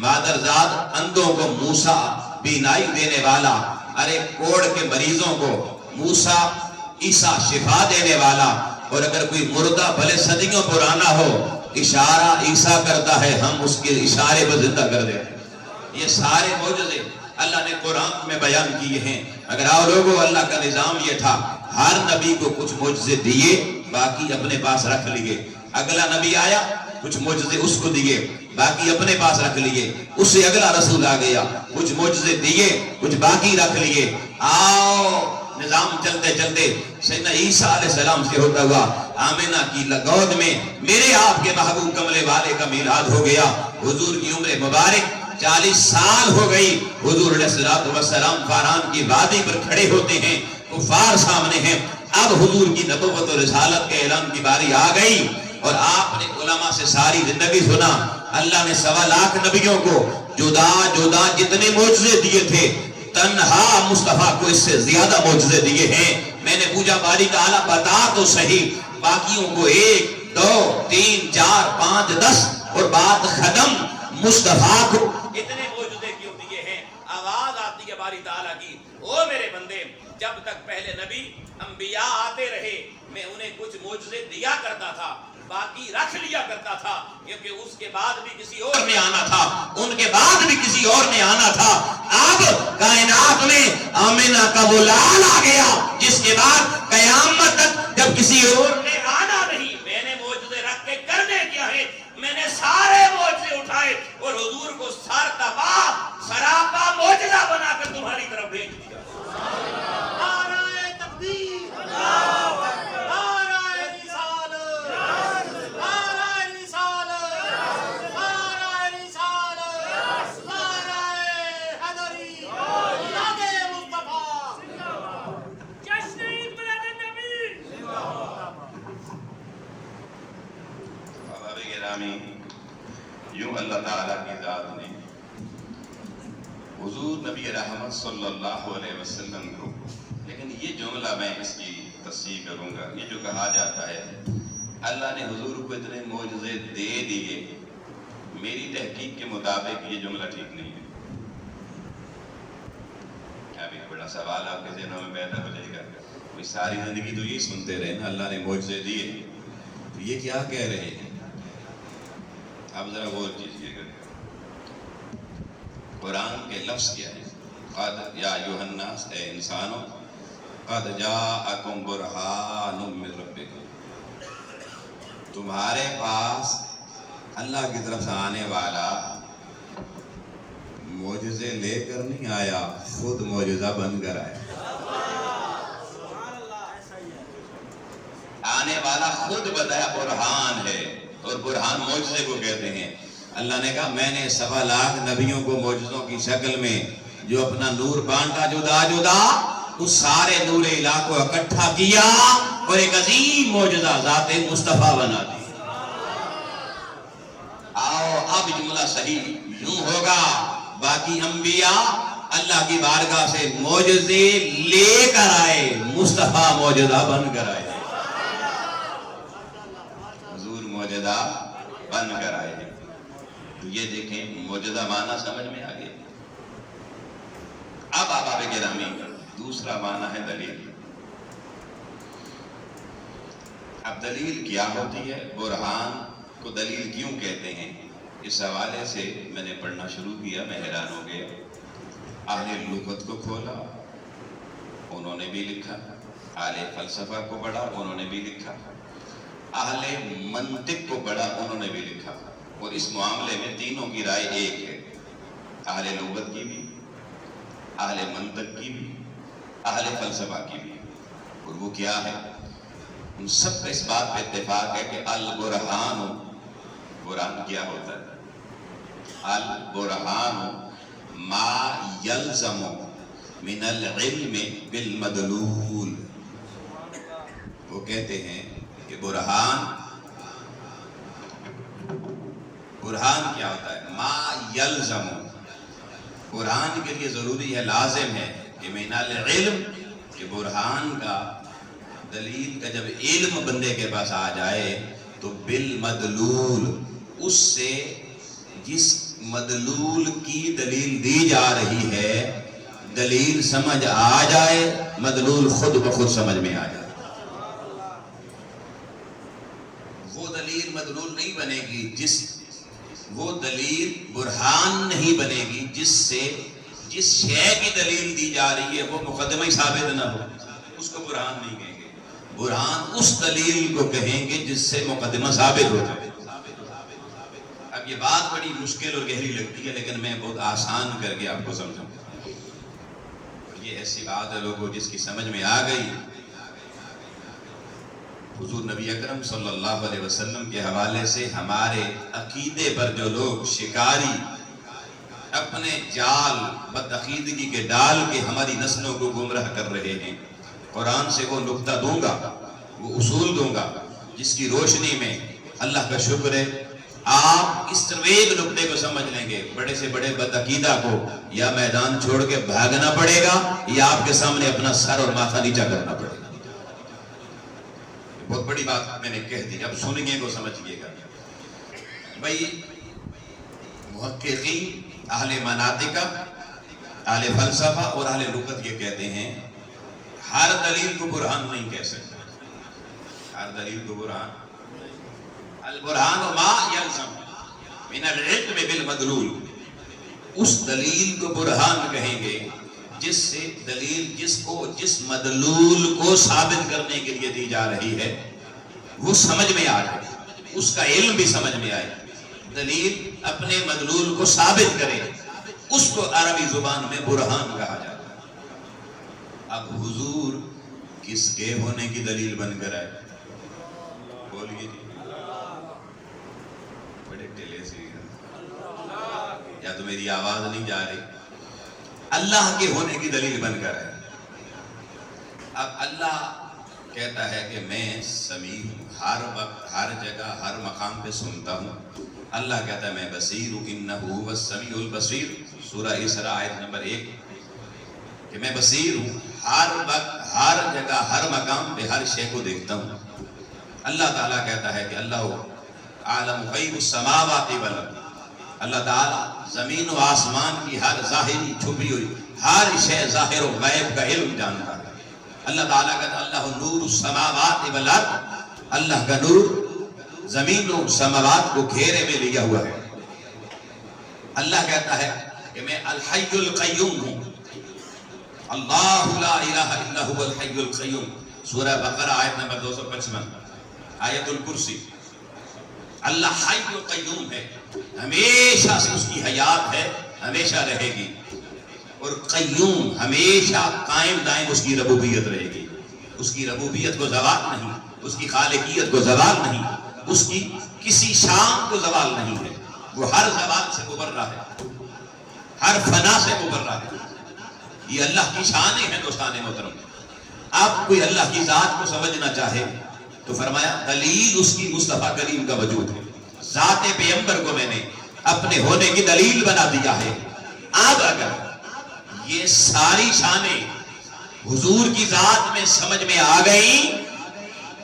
مادرزاد اندھوں کو موسیٰ بینائی دینے والا، ارے کوڑ کے مریضوں کو موسیٰ عیسیٰ شفا دینے والا، اور اگر کوئی مردہ بھلے صدیوں پرانا ہو اشارہ عیسیٰ کرتا ہے، ہم اس کے اشارے پر زندہ کر دیتے ہیں۔ یہ سارے معجزے اللہ نے قرآن میں بیان کیے ہیں۔ اگر آؤ لوگوں، اللہ کا نظام یہ تھا ہر نبی کو کچھ معجزے دیے، باقی اپنے پاس رکھ لیے۔ اگلا نبی آیا، کچھ معجزے اس کو دیے، باقی اپنے پاس رکھ لیے۔ اس سے اگلا رسول آ گیا، کچھ معجزے دیے، کچھ باقی رکھ لیے۔ آؤ نظام چلتے چلتے سیدنا عیسیٰ علیہ السلام سے ہوتا ہوا آمینہ کی گود میں میرے آپ کے محبوب کملے والے کا میلاد ہو گیا۔ حضور کی عمر مبارک 40 سال ہو گئی۔ حضور علیہ السلام فاران کی وادی پر کھڑے ہوتے ہیں، کفار سامنے ہیں۔ اب حضور کی نبوت اور رسالت کے اعلان کی باری آ گئی اور آپ نے علماء سے ساری زندگی سنا۔ اللہ نے 1.25 لاکھ نبیوں کو جدا جدا جتنے معجزے دیے تھے، تنہا مصطفیٰ کو اس سے زیادہ معجزے دیے ہیں۔ میں نے پوچھا باری تعالیٰ بتا تو صحیح، باقیوں کو 1، 2، 3، 4، 5، 10 اور بات ختم، مصطفیٰ کو اتنے معجزے کیوں دیے ہیں؟ آواز آتی ہے باری تعالیٰ کی، او میرے بندے، جب تک پہلے نبی انبیاء آتے رہے میں انہیں کچھ معجزے دیا کرتا تھا، باقی رکھ لیا کرتا تھا، کیونکہ اس کے بعد بھی کسی اور نے آنا تھا، ان کے بعد بھی کسی اور نے آنا تھا۔ اب کائنات میں آمینہ کا وہ لال آ گیا جس کے بعد قیامت تک جب کسی اور نے آنا نہیں، میں نے معجزے رکھ کے کرنے کیا ہے؟ میں نے سارے معجزے اٹھائے اور حضور کو سر تباہ سراپا معجزہ بنا کر تمہاری طرف بھیج دیا. نعرہ تکبیر، نعرہ رسالت، نعرہ رسالت، نعرہ رسالت، نعرہ حیدری، یاد مصطفیٰ. جشن عید میلاد النبی. احباب گرامی، یوں اللہ تعالیٰ کی ذات نے حضور نبی رحمت صلی اللہ علیہ وسلم کو، لیکن یہ جملہ میں اس کی تصحیح کروں گا، یہ جو کہا جاتا ہے اللہ نے حضور کو اتنے معجزے دے دیے، میری تحقیق کے مطابق یہ جملہ ٹھیک نہیں ہے. ابھی بڑا سوال آپ کے ذہنوں میں پیدا ہو جائے گا، کوئی ساری زندگی تو یہی سنتے رہے نا اللہ نے معجزے دیے، تو یہ کیا کہہ رہے ہیں؟ اب ذرا غور کیجیے گا. قرآن کے لفظ کیا ہے؟ قد یا ایھا الناس، اے انسانوں، قد جاءکم برہان من ربکم، تمہارے پاس اللہ کی طرف سے آنے والا معجزے لے کر نہیں آیا، خود معجزہ بن کر آیا. آنے والا خود بتایا برہان ہے، اور برہان معجزے کو کہتے ہیں. اللہ نے کہا میں نے 1.25 لاکھ نبیوں کو معجزوں کی شکل میں جو اپنا نور بانٹا جدا جدا، اس سارے نور الہ کو اکٹھا کیا اور ایک عظیم معجزہ ذات مصطفیٰ بنا دی. آؤ اب جملہ صحیح یوں ہوگا، باقی انبیاء اللہ کی بارگاہ سے معجزے لے کر آئے، مصطفیٰ معجزہ بن کر آئے. حضور معجزہ بن کر آئے. یہ دیکھیں معجزہ معنی سمجھ میں آ گیا. اب احباب گرامی دوسرا معنی ہے دلیل. اب دلیل کیا ہوتی ہے؟ برہان کو دلیل کیوں کہتے ہیں؟ اس حوالے سے میں نے پڑھنا شروع کیا، میں حیران ہو گیا. اہل لغت کو کھولا، انہوں نے بھی لکھا. اہل فلسفہ کو پڑھا، انہوں نے بھی لکھا. اہل منطق کو پڑھا، انہوں نے بھی لکھا. اور اس معاملے میں تینوں کی رائے ایک ہے، اہل لغت کی بھی، اہل منطق کی بھی، اہل فلسفہ کی بھی. اور وہ کیا ہے؟ ان سب کا اس بات پہ اتفاق ہے کہ البرہان، برہان کیا ہوتا ہے؟ البرہان ما یلزم من العلم بالمدلول. وہ کہتے ہیں کہ برہان کیا ہوتا ہے؟ ما یلزم، برہان کے لیے ضروری ہے، لازم ہے کہ من العلم، کہ برہان کا، دلیل کا جب علم بندے کے پاس آ جائے تو بالمدلول، اس سے جس مدلول کی دلیل دی جا رہی ہے دلیل سمجھ آ جائے، مدلول خود بخود سمجھ میں آ جائے. وہ دلیل مدلول نہیں بنے گی، وہ دلیل برہان نہیں بنے گی جس سے جس شے کی دلیل دی جا رہی ہے وہ مقدمہ ہی ثابت نہ ہو، اس کو برہان نہیں کہیں گے. برہان اس دلیل کو کہیں گے جس سے مقدمہ ثابت ہو جائے. اب یہ بات بڑی مشکل اور گہری لگتی ہے، لیکن میں بہت آسان کر کے آپ کو سمجھاؤں. یہ ایسی بات ہے لوگوں جس کی سمجھ میں آ گئی. حضور نبی اکرم صلی اللہ علیہ وسلم کے حوالے سے ہمارے عقیدے پر جو لوگ شکاری اپنے جال بدعقیدگی کے ڈال کے ہماری نسلوں کو گمراہ کر رہے ہیں، قرآن سے وہ نقطہ دوں گا، وہ اصول دوں گا جس کی روشنی میں اللہ کا شکر ہے آپ اس طرح ایک نقطے کو سمجھ لیں گے. بڑے سے بڑے بدعقیدہ کو یا میدان چھوڑ کے بھاگنا پڑے گا یا آپ کے سامنے اپنا سر اور ماتھا نیچا کرنا پڑے گا. بہت بڑی بات میں نے کہہ دی، اب سنیے کو سمجھیے گا. بھائی محققین، اہل مناطق، اہل فلسفہ اور اہل لغت یہ کہتے ہیں ہر دلیل کو برہان نہیں کہہ سکتے. ہر دلیل کو برہان، البرہان ما یلزم من العلم بالمدلول، اس دلیل کو برہان کہیں گے جس سے دلیل جس مدلول کو ثابت کرنے کے لیے دی جا رہی ہے وہ سمجھ میں آ جائے، اس کا علم بھی سمجھ میں آئے، دلیل اپنے مدلول کو ثابت کرے. اس کو عربی زبان میں برہان کہا جاتا ہے۔ اب حضور کس کے ہونے کی دلیل بن کر آئے؟ بولیے جی، بڑے ٹیلے سے یا تو میری آواز نہیں جا رہی؟ اللہ کے ہونے کی دلیل بن کر آئے۔ اب اللہ کہتا ہے کہ میں سمیع ہوں، ہر وقت ہر جگہ ہر مقام پہ سنتا ہوں۔ اللہ کہتا ہے میں بصیر ہوں، انہ هو السمیع البصیر، سورہ اسراء آیت نمبر 1، کہ میں بصیر ہوں، ہر وقت ہر جگہ ہر مقام پہ ہر شے کو دیکھتا ہوں۔ اللہ تعالیٰ کہتا ہے کہ اللہ عالم غیب السماوات والارض، اللہ تعالیٰ زمین و آسمان کی ہر ظاہری چھپی ہوئی ہر شے ظاہر و غیب کا علم جانتا ہے۔ اللہ تعالیٰ کہتا ہے اللہ نور السماوات والارض، اللہ کا نور زمین و سماوات کو گھیرے میں لیا ہوا ہے۔ اللہ کہتا ہے کہ میں الحی القیوم ہوں، اللہ لا الہ الا هو الحی القیوم، سورہ بقرہ آیت نمبر 255، آیت الکرسی۔ اللہ حی القیوم ہے، ہمیشہ سے اس کی حیات ہے، ہمیشہ رہے گی، اور قیوم ہمیشہ قائم دائم اس کی ربوبیت رہے گی۔ اس کی ربوبیت کو زوال نہیں، اس کی خالقیت کو زوال نہیں، اس کی کسی شان کو زوال نہیں ہے۔ وہ ہر زوال سے مبرہ ہے، ہر فنا سے مبرہ ہے۔ یہ اللہ کی شانیں ہیں دوستان محترم۔ آپ کوئی اللہ کی ذات کو سمجھنا چاہے تو فرمایا دلیل اس کی مصطفیٰ کریم کا وجود ہے۔ ذات پیغمبر کو میں نے اپنے ہونے کی دلیل بنا دیا ہے۔ اب اگر یہ ساری شانیں حضور کی ذات میں سمجھ میں آ گئیں،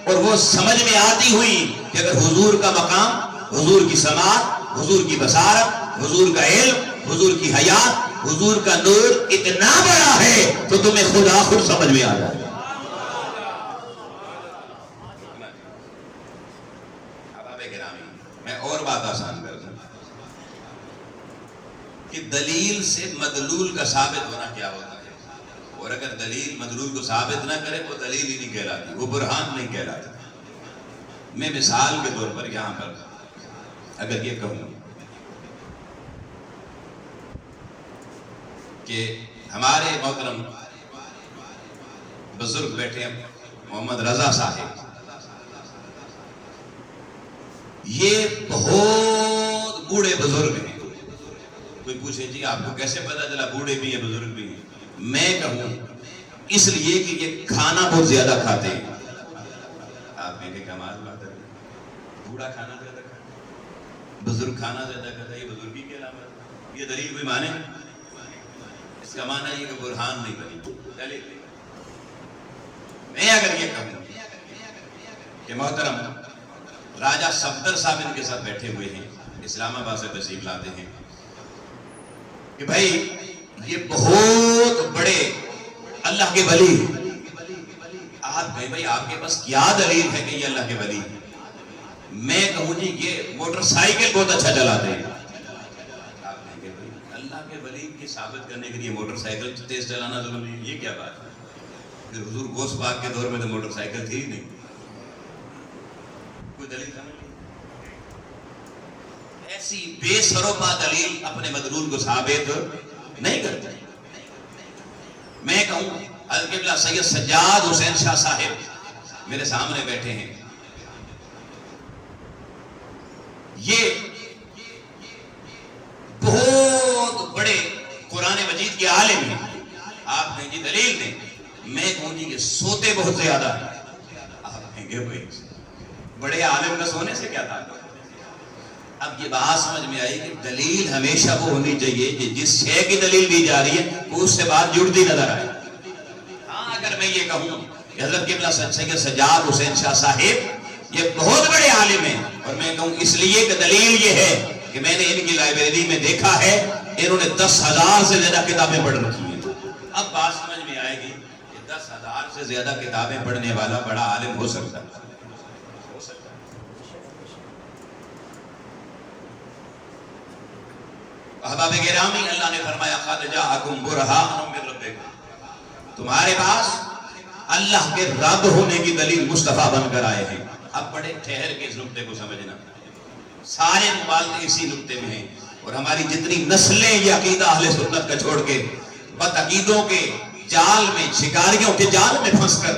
اور وہ سمجھ میں آتی ہوئی کہ اگر حضور کا مقام، حضور کی سماعت، حضور کی بصارت، حضور کا علم، حضور کی حیات، حضور کا نور اتنا بڑا ہے تو تمہیں خدا خود سمجھ میں آ جائے۔ میں اور بات آسان کر دوں کہ دلیل سے مدلول کا ثابت ہونا کیا ہوتا ہے، اور اگر دلیل مدلول کو ثابت نہ کرے وہ دلیل ہی نہیں کہلاتی، وہ برہان نہیں کہلاتا۔ میں مثال کے طور پر یہاں پر اگر یہ کہوں کہ ہمارے محترم بزرگ بیٹھے ہیں محمد رضا صاحب، یہ بہت بوڑھے بزرگ ہیں۔ کوئی پوچھے جی آپ کو کیسے پتا چلا بوڑھے بھی ہیں بزرگ بھی ہیں؟ میں کہوں اس لیے کہ یہ کھانا بہت زیادہ کھاتے ہیں۔ آپ میں کہ کمال بات ہے، بوڑھا کھانا زیادہ کھاتا، بزرگ کھانا زیادہ کھاتا، یہ بزرگی کی علامت، یہ دلیل کوئی مانے؟ اس کا معنی یہ کہ برہان نہیں بنی دلیل۔ میں اگر یہ کہوں کہ محترم راجہ صفدر صاحب ان کے ساتھ بیٹھے ہوئے ہیں، اسلام آباد سے تشریف لاتے ہیں، کہ بھائی یہ بہت بڑے اللہ کے ولی ہیں۔ آپ کہیں بھائی آپ کے پاس کیا دلیل ہے کہ یہ اللہ کے ولی ہیں؟ میں کہوں جی یہ موٹر سائیکل بہت اچھا چلاتے ہیں۔ آپ کہیں بھائی اللہ کے ولی کی ثابت کرنے کے لیے موٹر سائیکل تیز چلانا ضروری ہے، یہ کیا بات ہے؟ پھر حضور غوث پاک کے دور میں تو موٹر سائیکل تھی ہی نہیں، کوئی دلیل سمجھ لی؟ ایسی بے سروپا دلیل اپنے مدلول کو ثابت نہیں کرتے۔ میں کہوں القبلہ سید سجاد حسین شاہ صاحب میرے سامنے بیٹھے ہیں، یہ بہت بڑے قرآن مجید کے عالم ہیں۔ آپ کہیں جی دلیل دیں، میں کہوں جی کہ سوتے بہت زیادہ ہیں۔ آپ کہیں گے بھائی بڑے عالم کا سونے سے کیا تعلق؟ اب یہ بات سمجھ میں آئی کہ دلیل ہمیشہ وہ ہونی چاہیے کہ جس شے کی دلیل دی جا رہی ہے وہ اس سے بات جڑتی نظر آئے۔ ہاں اگر میں یہ کہوں کہ حضرت قبلہ سید سجاد حسین شاہ صاحب یہ بہت بڑے عالم ہیں، اور میں کہوں اس لیے کہ دلیل یہ ہے کہ میں نے ان کی لائبریری میں دیکھا ہے انہوں نے 10,000 سے زیادہ کتابیں پڑھ رکھی ہیں، اب بات سمجھ میں آئے گی کہ 10,000 سے زیادہ کتابیں پڑھنے والا بڑا عالم ہو سکتا ہے۔ احباب گرامی، اللہ نے فرمایا قد جاءکم برہان من ربکم، تمہارے پاس اللہ کے رب ہونے کی دلیل مصطفیٰ بن کر آئے ہیں۔ اب بڑے ٹھہر کے اس نقطے کو سمجھنا، سارے مبالغے اسی نقطے میں ہیں اور ہماری جتنی نسلیں یہ عقیدہ اہل سنت کا چھوڑ کے بدعقیدوں کے جال میں، شکاریوں کے جال میں پھنس کر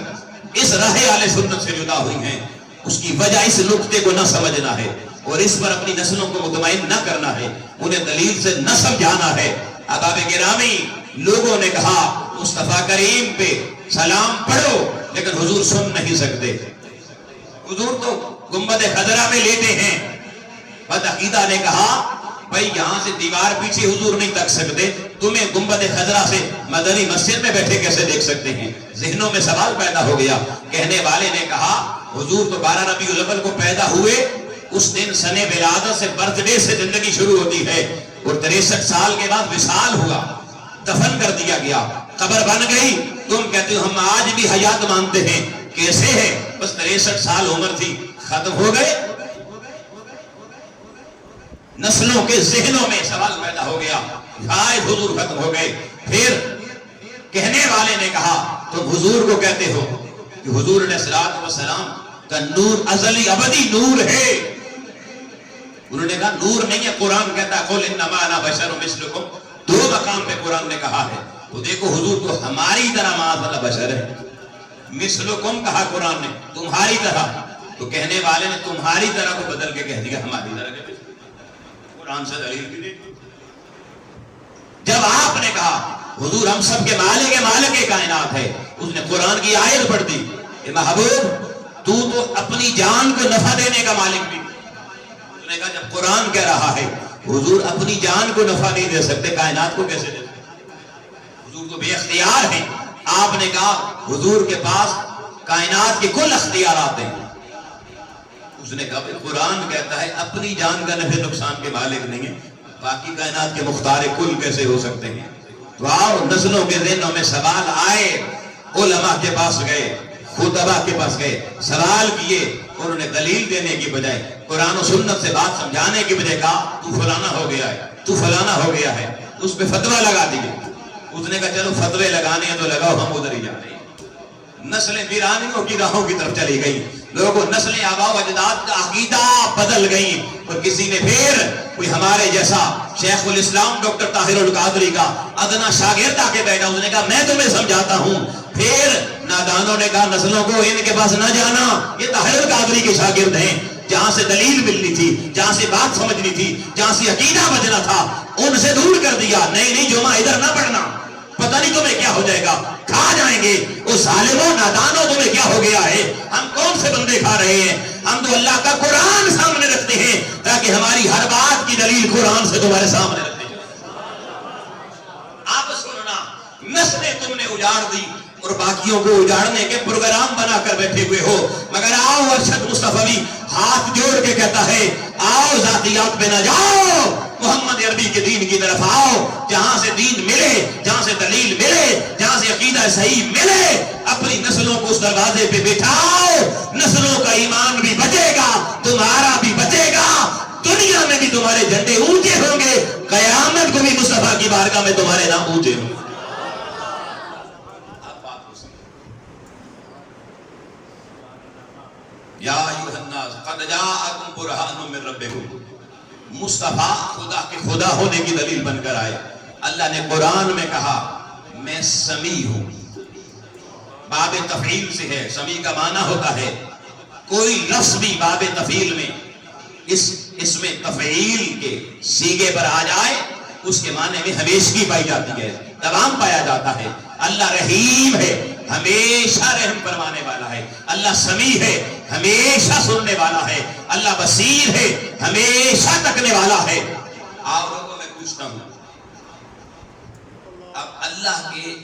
اس راہ اہل سنت سے جدا ہوئی ہیں، اس کی وجہ اس نقطے کو نہ سمجھنا ہے اور اس پر اپنی نسلوں کو مطمئن نہ کرنا ہے، انہیں دلیل سے نہ سمجھانا ہے۔ احباب گرامی، لوگوں نے کہا مصطفیٰ کریم پہ سلام پڑھو، لیکن حضور سن نہیں سکتے، حضور تو گنبد خضرا میں لیتے ہیں۔ بدعقیدہ نے کہا بھائی یہاں سے دیوار پیچھے حضور نہیں تک سکتے، تمہیں گنبد خضرا سے مدنی مسجد میں بیٹھے کیسے دیکھ سکتے ہیں؟ ذہنوں میں سوال پیدا ہو گیا۔ کہنے والے نے کہا حضور تو 12 ربیع الاول کو پیدا ہوئے، اس دن سن ولادت سے، برتھ ڈے سے زندگی شروع ہوتی ہے، اور 63 سال کے بعد وصال ہوا، دفن کر دیا گیا، قبر بن گئی۔ تم کہتے ہو ہم آج بھی حیات مانتے ہیں، کیسے ہے؟ بس 63 سال عمر تھی، ختم ہو گئے۔ نسلوں کے ذہنوں میں سوال پیدا ہو گیا، شاید حضور ختم ہو گئے۔ پھر کہنے والے نے کہا تم حضور کو کہتے ہو کہ حضور علیہ الصلوۃ والسلام کا نور ازلی ابدی نور ہے۔ انہوں نے کہا نور نہیں ہے، قرآن کہتا ہے قل انما انا بشر مثلکم، 2 مقام پہ قرآن نے کہا ہے۔ تو دیکھو حضور تو ہماری طرح معاذ اللہ بشر ہے، مثلکم کہا قرآن نے، تمہاری طرح۔ تو کہنے والے نے تمہاری طرح کو بدل کے کہہ دیا ہماری طرح کے، قرآن سے دلیل بھی دے۔ جب آپ نے کہا حضور ہم سب کے مالک کائنات ہے، اس نے قرآن کی آیت پڑھ دی کہ محبوب تو اپنی جان کو نفع دینے کا مالک بھی۔ اس نے کہا جب قرآن کہہ رہا ہے حضور اپنی جان کو نفع نہیں دے سکتے، کائنات کو کیسے دے سکتے؟ حضور تو بے اختیار ہیں۔ آپ نے کہا حضور کے پاس کائنات کے کل اختیارات ہیں۔ اس نے کہا قرآن کہتا ہے اپنی جان کا نفع نقصان کے مالک نہیں ہے، باقی کائنات کے مختار کل کیسے ہو سکتے ہیں؟ تو آؤ نسلوں کے ذہنوں میں سوال آئے، علماء کے پاس گئے، خطباء کے پاس گئے، سوال کیے، انہوں نے دلیل دینے کی بجائے، قرآن و سنت سے بات سمجھانے کی بجائے کہا تو فلانا ہو گیا ہے، تو فلانا ہو گیا ہے، اس پہ فتویٰ لگا دیے۔ اس نے کہا چلو فتوے لگانے ہیں تو لگاؤ، ہم ادھر ہی جا رہے ہیں۔ نسلیں ویرانیوں کی راہوں کی طرف چلی گئی، لوگوں نسلیں آباء و اجداد کا عقیدہ بدل گئی، اور کسی نے پھر کوئی ہمارے جیسا شیخ الاسلام ڈاکٹر طاہر القادری کا ادنا شاگرد آ کے بیٹھا، اس نے کہا میں تمہیں سمجھاتا ہوں۔ پھر نادانوں نے کہا نسلوں کو ان کے پاس نہ جانا، یہ طاہر القادری کے شاگرد ہیں، جہاں سے دلیل ملنی تھی، جہاں سے بات سمجھنی تھی، جہاں سے عقیدہ بچنا تھا، ان سے دور کر دیا۔ نہیں جمعہ ادھر نہ پڑھنا، پتہ نہیں تمہیں کیا ہو جائے گا، کھا جائیں گے وہ ظالموں نادانوں، تمہیں کیا ہو گیا ہے؟ ہم کون سے بندے کھا رہے ہیں؟ ہم تو اللہ کا قرآن سامنے رکھتے ہیں تاکہ ہماری ہر بات کی دلیل قرآن سے تمہارے سامنے رکھتے ہیں۔ آپ سننا، نسلیں تم نے اجاڑ دی اور باقیوں کو اجاڑنے کے پروگرام بنا کر بیٹھے ہوئے ہو، مگر آؤ ارشد مصطفی ہاتھ جوڑ کے کہتا ہے آؤ ذاتیات پہ نہ جاؤ، محمد عربی کے دین کی طرف آؤ، جہاں سے دین ملے، جہاں سے دلیل ملے، جہاں سے عقیدہ صحیح ملے، اپنی نسلوں کو اس دروازے پہ بٹھاؤ، نسلوں کا ایمان بھی بچے گا، تمہارا بھی بچے گا، دنیا میں بھی تمہارے جھنڈے اونچے ہوں گے، قیامت کو بھی مصطفیٰ کی بارگاہ میں تمہارے نام اونچے ہوں گے۔ یا ایھا الناس قد جاءکم برہان من ربکم، مصطفیٰ خدا کے خدا ہونے کی دلیل بن کر آئے۔ اللہ نے قرآن میں کہا میں سمیع ہوں، باب تفعیل سے ہے، سمیع کا معنی ہوتا ہے کوئی لفظ بھی باب تفعیل میں اس میں تفعیل کے سیغے پر آ جائے، اس کے معنی میں ہمیشگی پائی جاتی ہے، دوام پایا جاتا ہے۔ اللہ رحیم ہے، ہمیشہ رحم فرمانے والا ہے، اللہ سمیع ہے، ہمیشہ سننے والا ہے، اللہ بصیر ہے، ہمیشہ تکنے والا ہے۔ آپ لوگوں میں پوچھتا ہوں، اب اللہ کے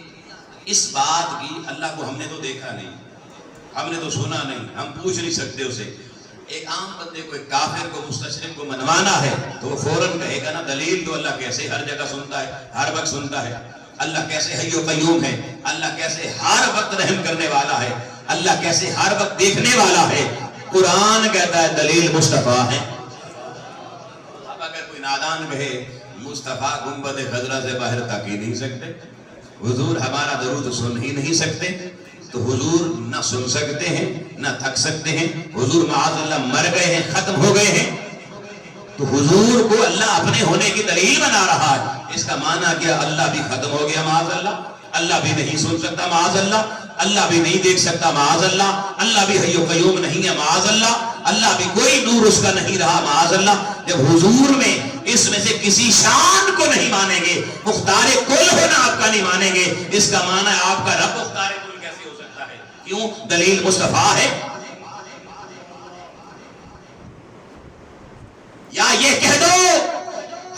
اس بات کی، اللہ کو ہم نے تو دیکھا نہیں، ہم نے تو سنا نہیں، ہم پوچھ نہیں سکتے اسے۔ ایک عام بندے کو، ایک کافر کو، مستشرق کو منوانا ہے تو وہ فوراً کہے گا نا دلیل تو اللہ کیسے ہر جگہ سنتا ہے، ہر وقت سنتا ہے، اللہ کیسے حی و قیوم ہے، اللہ کیسے ہر وقت رحم کرنے والا ہے، اللہ کیسے ہر وقت دیکھنے والا ہے۔ قرآن کہتا ہے دلیل مصطفیٰ ہے۔ اب اگر کوئی نادان کہے مصطفیٰ گنبد خضرا سے باہر تک ہی نہیں سکتے، حضور ہمارا درود سن ہی نہیں سکتے، تو حضور نہ سن سکتے ہیں، نہ تھک سکتے ہیں، حضور معاذ اللہ مر گئے ہیں، ختم ہو گئے ہیں۔ تو حضور کو اللہ اپنے ہونے کی دلیل بنا رہا ہے، اس کا معنی کیا؟ اللہ بھی ختم ہو گیا معاذ اللہ، اللہ بھی نہیں سن سکتا معاذ اللہ، اللہ بھی نہیں دیکھ سکتا معاذ اللہ، اللہ بھی حی و قیوم نہیں ہے معاذ اللہ، اللہ بھی کوئی نور اس کا نہیں رہا معاذ اللہ۔ جب حضور میں اس میں سے کسی شان کو نہیں مانیں گے، مختار کل ہونا آپ کا نہیں مانیں گے، اس کا معنی ہے آپ کا رب مختار کل کیسے ہو سکتا ہے؟ کیوں؟ دلیل مصطفیٰ ہے۔ یا یہ کہہ دو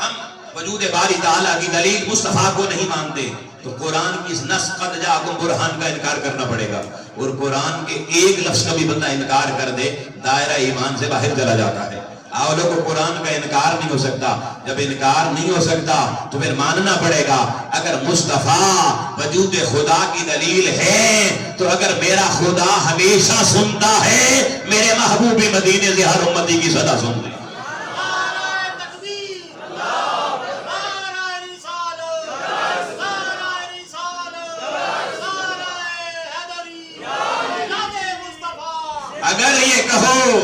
ہم وجود باری تعالیٰ کی دلیل مصطفیٰ کو نہیں مانتے، تو قرآن کی اس نص قد جاءکم برہان کا انکار کرنا پڑے گا، اور قرآن کے ایک لفظ کا بھی بندہ انکار کر دے دائرہ ایمان سے باہر چلا جاتا ہے۔ آپ لوگوں کو قرآن کا انکار نہیں ہو سکتا، جب انکار نہیں ہو سکتا تو پھر ماننا پڑے گا اگر مصطفیٰ وجود خدا کی دلیل ہے تو اگر میرا خدا ہمیشہ سنتا ہے، میرے محبوب مدینے سے ہر امتی کی صدا سن لے۔ اگر یہ کہو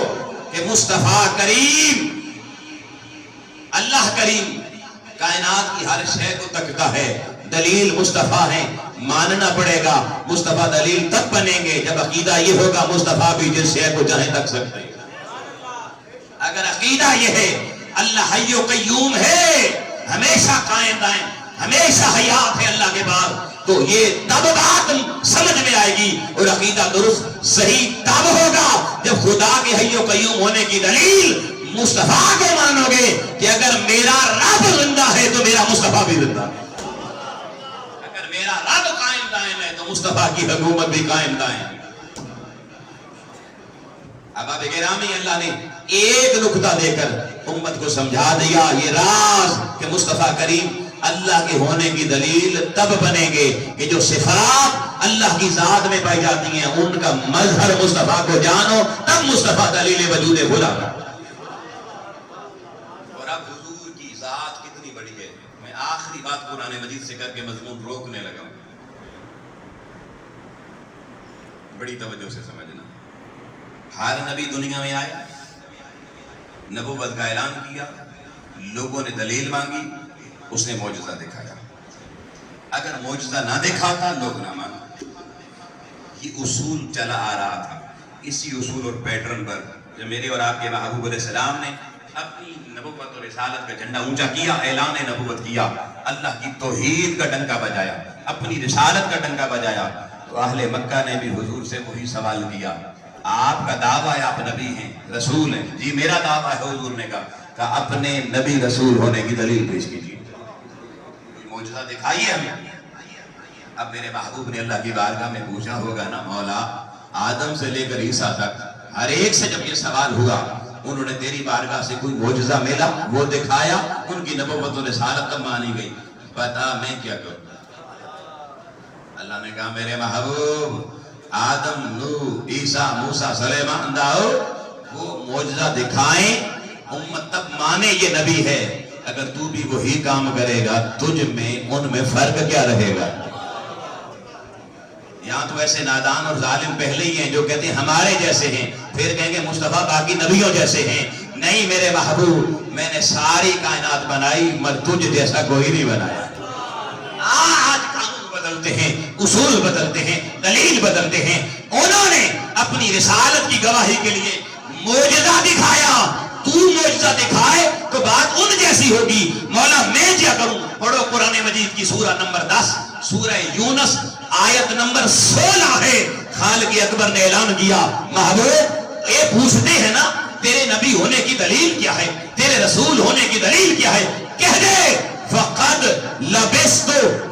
کہ مصطفیٰ کریم، اللہ کریم کائنات کی ہر شے کو تکتا ہے، دلیل مصطفیٰ ہے، ماننا پڑے گا۔ مصطفیٰ دلیل تب بنیں گے جب عقیدہ یہ ہوگا مصطفیٰ بھی جس شے کو چاہے تک سکتے ہیں۔ اگر عقیدہ یہ ہے اللہ حی و قیوم ہے، ہمیشہ قائم دائم، ہمیشہ حیات ہے اللہ کے بعد، تو یہ تب بات سمجھ میں آئے گی اور عقیدہ درست صحیح تب ہوگا جب خدا کے حی و قیوم ہونے کی دلیل مصطفیٰ کو مانو گے کہ اگر میرا رب زندہ ہے تو میرا مصطفیٰ بھی زندہ ہے، اگر میرا رب قائم دائم ہے تو مصطفیٰ کی حکومت بھی قائم دائم ہے۔ احباب گرامی، اللہ نے ایک نقطہ دے کر امت کو سمجھا دیا یہ راز کہ مصطفیٰ کریم اللہ کے ہونے کی دلیل تب بنیں گے کہ جو صفات اللہ کی ذات میں پائی جاتی ہیں ان کا مظہر مصطفیٰ کو جانو، تب مصطفیٰ دلیل وجود خدا۔ اور اب حضور کی ذات کتنی بڑی ہے، میں آخری بات قرآن مجید سے کر کے مضمون روکنے لگا ہوں، بڑی توجہ سے سمجھنا۔ ہر نبی دنیا میں آیا، نبوت کا اعلان کیا، لوگوں نے دلیل مانگی، اس نے معجزہ دکھایا۔ اگر معجزہ نہ دکھاتا لوگ نہ مانتے۔ یہ اصول چلا آ رہا تھا، اسی اصول اور پیٹرن پر جو میرے اور آپ کے محبوب علیہ السلام نے اپنی نبوت اور رسالت کا جھنڈا اونچا کیا، اعلان نبوت کیا، اللہ کی توحید کا ڈنکا بجایا، اپنی رسالت کا ڈنکا بجایا، تو اہل مکہ نے بھی حضور سے وہی سوال کیا، آپ کا دعویٰ ہے آپ نبی ہیں، رسول ہیں؟ جی میرا دعویٰ ہے، حضور نے کہا اپنے نبی رسول ہونے کی دلیل پیش کیجیے، معجزہ دکھائیے ہمیں۔ اب میرے محبوب نے اللہ کی بارگاہ میں پوچھا ہوگا نا، مولا آدم سے لے کر عیسیٰ تک ہر ایک سے جب یہ سوال ہوا، انہوں نے تیری بارگاہ سے کوئی معجزہ ملا، وہ دکھایا، ان کی نبوت و رسالت تب مانی گئی، بتا میں کیا کروں؟ اللہ نے کہا میرے محبوب آدم، نوح، عیسیٰ، موسیٰ، سلیمان، داؤد وہ معجزہ دکھائیں، امت تب مانے یہ نبی ہے۔ اگر تو بھی وہی کام کرے گا تجھ میں ان میں فرق کیا رہے گا؟ یہاں تو ایسے نادان اور ظالم پہلے ہی ہیں جو کہتے ہیں ہمارے جیسے ہیں، پھر کہیں گے مصطفیٰ باقی نبیوں جیسے ہیں۔ نہیں میرے محبوب، میں نے ساری کائنات بنائی مگر تجھ جیسا کوئی نہیں بنایا۔ آج قانون بدلتے ہیں، اصول بدلتے ہیں، دلیل بدلتے ہیں۔ انہوں نے اپنی رسالت کی گواہی کے لیے معجزہ دکھایا، تو معجزہ دکھائے تو بات ان جیسی ہوگی، مولا میں کیا کروں؟ پڑھو قرآن مجید کی سورہ نمبر 10، سورہ یونس آیت نمبر 16 ہے۔ خالق اکبر نے اعلان کیا، محبوب یہ پوچھتے ہیں نا تیرے نبی ہونے کی دلیل کیا ہے، تیرے رسول ہونے کی دلیل کیا ہے، کہہ دے فقد لبست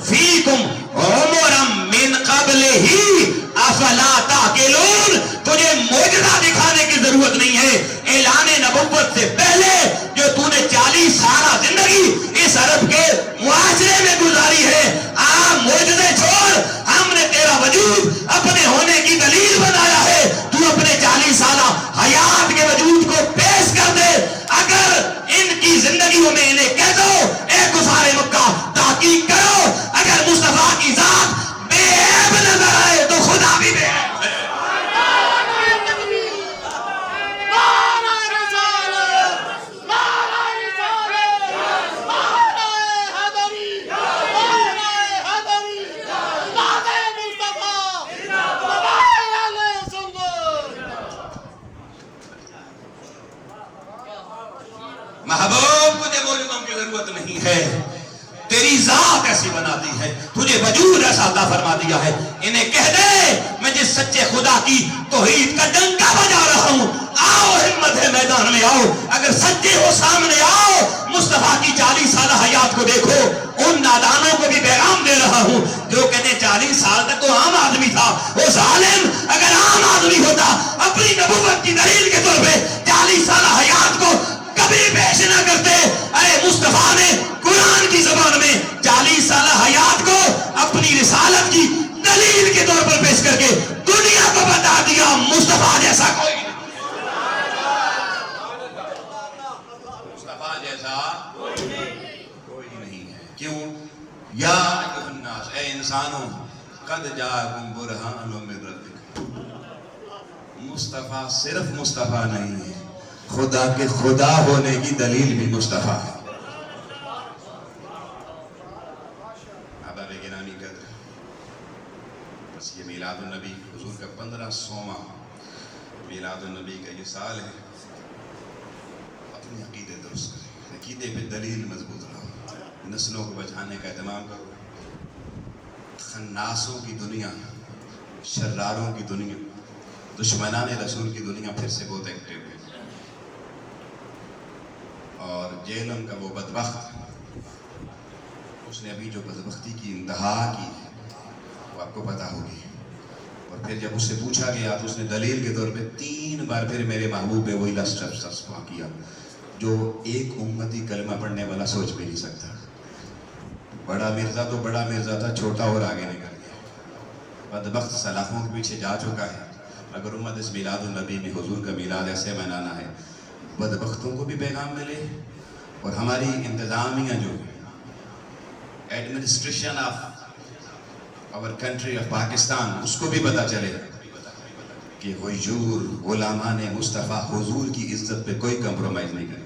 فیکم عمرا من قبلہ افلا تعقلون۔ تجھے معجزہ دکھانے کی ضرورت نہیں ہے، اعلان نبوت سے پہلے جو تو نے 40 سالہ زندگی اس عرب کے معاشرے میں گزاری ہے، معجزے چھوڑ، ہم نے تیرا وجود اپنے ہونے کی دلیل بنایا ہے، تو اپنے 40 سالہ حیات کے وجود کو پیش کر دے۔ اگر ان کی زندگیوں میں انہیں کہہ دو اے کفار مکہ تحقیق کرو، اگر مصطفیٰ کی ذات بے عیب نظر آئے تو خدا بھی بے عیب۔ ذات ایسی بناتی ہے، تجھے وجود ایسا عطا فرما دیا ہے. انہیں کہہ دے میں جس سچے خدا کی توحید کا ڈنکا بجا رہا ہوں، آؤ ہمت ہے میدان میں آؤ، اگر سچے ہو سامنے آؤ. مصطفیٰ کی 40 سالہ حیات کو دیکھو. ان نادانوں کو بھی پیغام دے رہا ہوں جو کہتے 40 سال تک تو عام آدمی تھا. وہ ظالم اگر عام آدمی ہوتا اپنی نبوت کی دلیل کے طور پہ 40 سالہ حیات کو کبھی پیش نہ کرتے. ارے مصطفیٰ نے قرآن کی زبان میں 40 سالہ حیات کو اپنی رسالت کی دلیل کے طور پر پیش کر کے دنیا کو بتا دیا مصطفیٰ جیسا کوئی نہیں. مصطفیٰ جیسا کوئی نہیں ہے. کیوں؟ یا ایھا الناس، اے انسانوں، قد جاءکم برہان من ربکم. مصطفیٰ صرف مصطفیٰ نہیں ہے، خدا کے خدا ہونے کی دلیل بھی مصطفیٰ ہے. احباب گرامی قدر، بس یہ میلاد النبی حضور کا 1500واں میلاد النبی کا یہ سال ہے. اپنے عقیدے درست کریں، عقیدے پہ دلیل مضبوط رہو، نسلوں کو بچانے کا اہتمام کرو. خناسوں کی دنیا، شراروں کی دنیا، دشمنان رسول کی دنیا پھر سے بہت ایکٹیو ہے. اور جیلم کا وہ بدبخت، اس نے ابھی جو بدبختی کی انتہا کی وہ آپ کو پتا ہوگی. اور پھر جب اس سے پوچھا گیا تو اس نے دلیل کے طور پہ 3 بار پھر میرے محبوب ہے وہی لفظ کیا جو ایک امتی کلمہ پڑھنے والا سوچ بھی نہیں سکتا. بڑا مرزا تو بڑا مرزا تھا، چھوٹا اور آگے نکل گیا. بدبخت سلاخوں کے پیچھے جا چکا ہے. اگر امت اس میلاد النبی میں حضور کا میلاد ایسے منانا ہے بدبختوں کو بھی پیغام ملے اور ہماری انتظامیہ جو ایڈمنسٹریشن آف اور کنٹری آف پاکستان اس کو بھی پتا چلے کہ حضور غلامان مصطفیٰ حضور کی عزت پہ کوئی کمپرومائز نہیں کرے.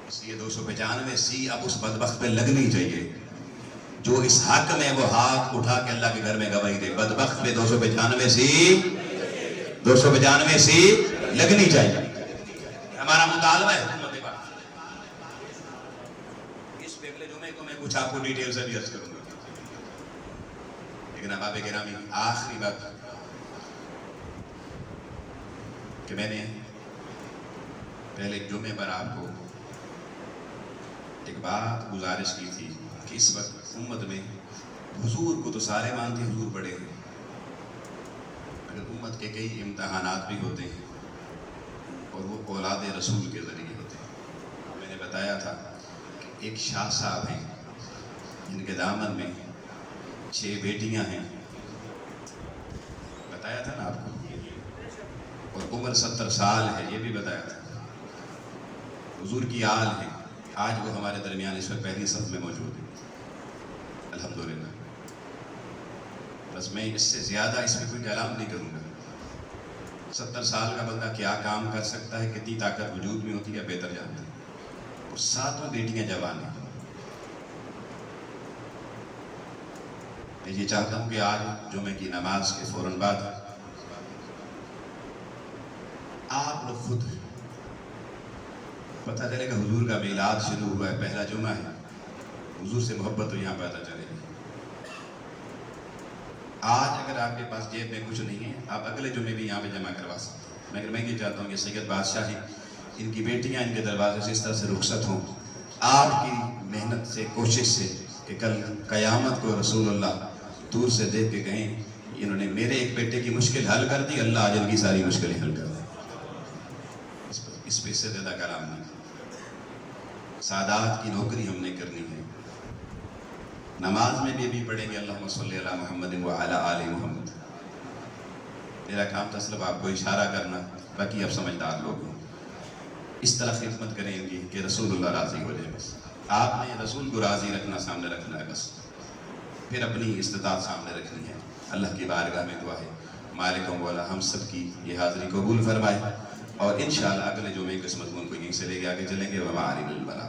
اس لیے 295 سی اب اس بدبخت پہ لگنی چاہیے جو اس حق میں وہ ہاتھ اٹھا کے اللہ کے گھر میں گواہی دے. بدبخت پہ 295 سی لگنی چاہیے. ہمارا مطالبہ ہے حکومت پاک. اس پہ اگلے جمعے کو میں کچھ آپ کو ڈیٹیل سے بھی عرض کروں گا. لیکن احباب گرامی آخری بات کہ میں نے پہلے جمعے پر آپ کو ایک بات گزارش کی تھی کہ اس وقت امت میں حضور کو تو سارے مانتے ہیں، حضور بڑے ہیں، مگر امت کے کئی امتحانات بھی ہوتے ہیں اور وہ اولاد رسول کے ذریعے ہوتے ہیں. میں نے بتایا تھا کہ ایک شاہ صاحب ہیں جن کے دامن میں 6 بیٹیاں ہیں، بتایا تھا نا آپ کو، اور عمر 70 سال ہے، یہ بھی بتایا تھا. حضور کی آل ہے. آج وہ ہمارے درمیان اس وقت پہلی صف میں موجود ہے الحمدللہ. بس میں اس سے زیادہ اس میں کوئی کلام نہیں کروں گا. 70 سال کا بندہ کیا کام کر سکتا ہے، کتنی طاقت وجود میں ہوتی ہے بہتر جانتا ہے. اور 7 بیٹیاں جوان ہیں. میں یہ چاہتا ہوں کہ آج جمعے کی نماز کے فوراً بعد آپ لوگ خود پتہ چلے گا حضور کا میلاد شروع ہوا ہے، پہلا جمعہ ہے، حضور سے محبت تو یہاں پتہ چلے گی. آج اگر آپ کے پاس جیب میں کچھ نہیں ہے آپ اگلے جمعے بھی یہاں پہ جمع کروا سکتے ہیں. مگر میں یہ چاہتا ہوں کہ سید بادشاہ ہیں، ان کی بیٹیاں ان کے دروازے سے اس طرح سے رخصت ہوں آپ کی محنت سے، کوشش سے، کہ کل قیامت کو رسول اللہ دور سے دیکھ کے کہیں انہوں نے میرے ایک بیٹے کی مشکل حل کر دی، اللہ آج ان کی ساری مشکلیں حل کر دی. اس پہ اس سے زیادہ کلام نہیں. سعادات کی نوکری ہم نے کرنی ہے. نماز میں بھی پڑھیں گے اللہم صلی علی محمد وعلی آل محمد. میرا کام تھا صرف آپ کو اشارہ کرنا، باقی آپ سمجھدار لوگ ہیں. اس طرح خدمت کریں گی کہ رسول اللہ راضی ہو جائے. بس آپ نے رسول کو راضی رکھنا، سامنے رکھنا ہے. بس پھر اپنی استطاعت سامنے رکھنی ہے. اللہ کی بارگاہ میں دعا ہے مالک و مولا ہم سب کی یہ حاضری قبول فرمائے، اور انشاءاللہ اگلے جمعے کے اس مضمون کو یہیں سے لے کے آگے چلیں گے. وما علینا البلاغ.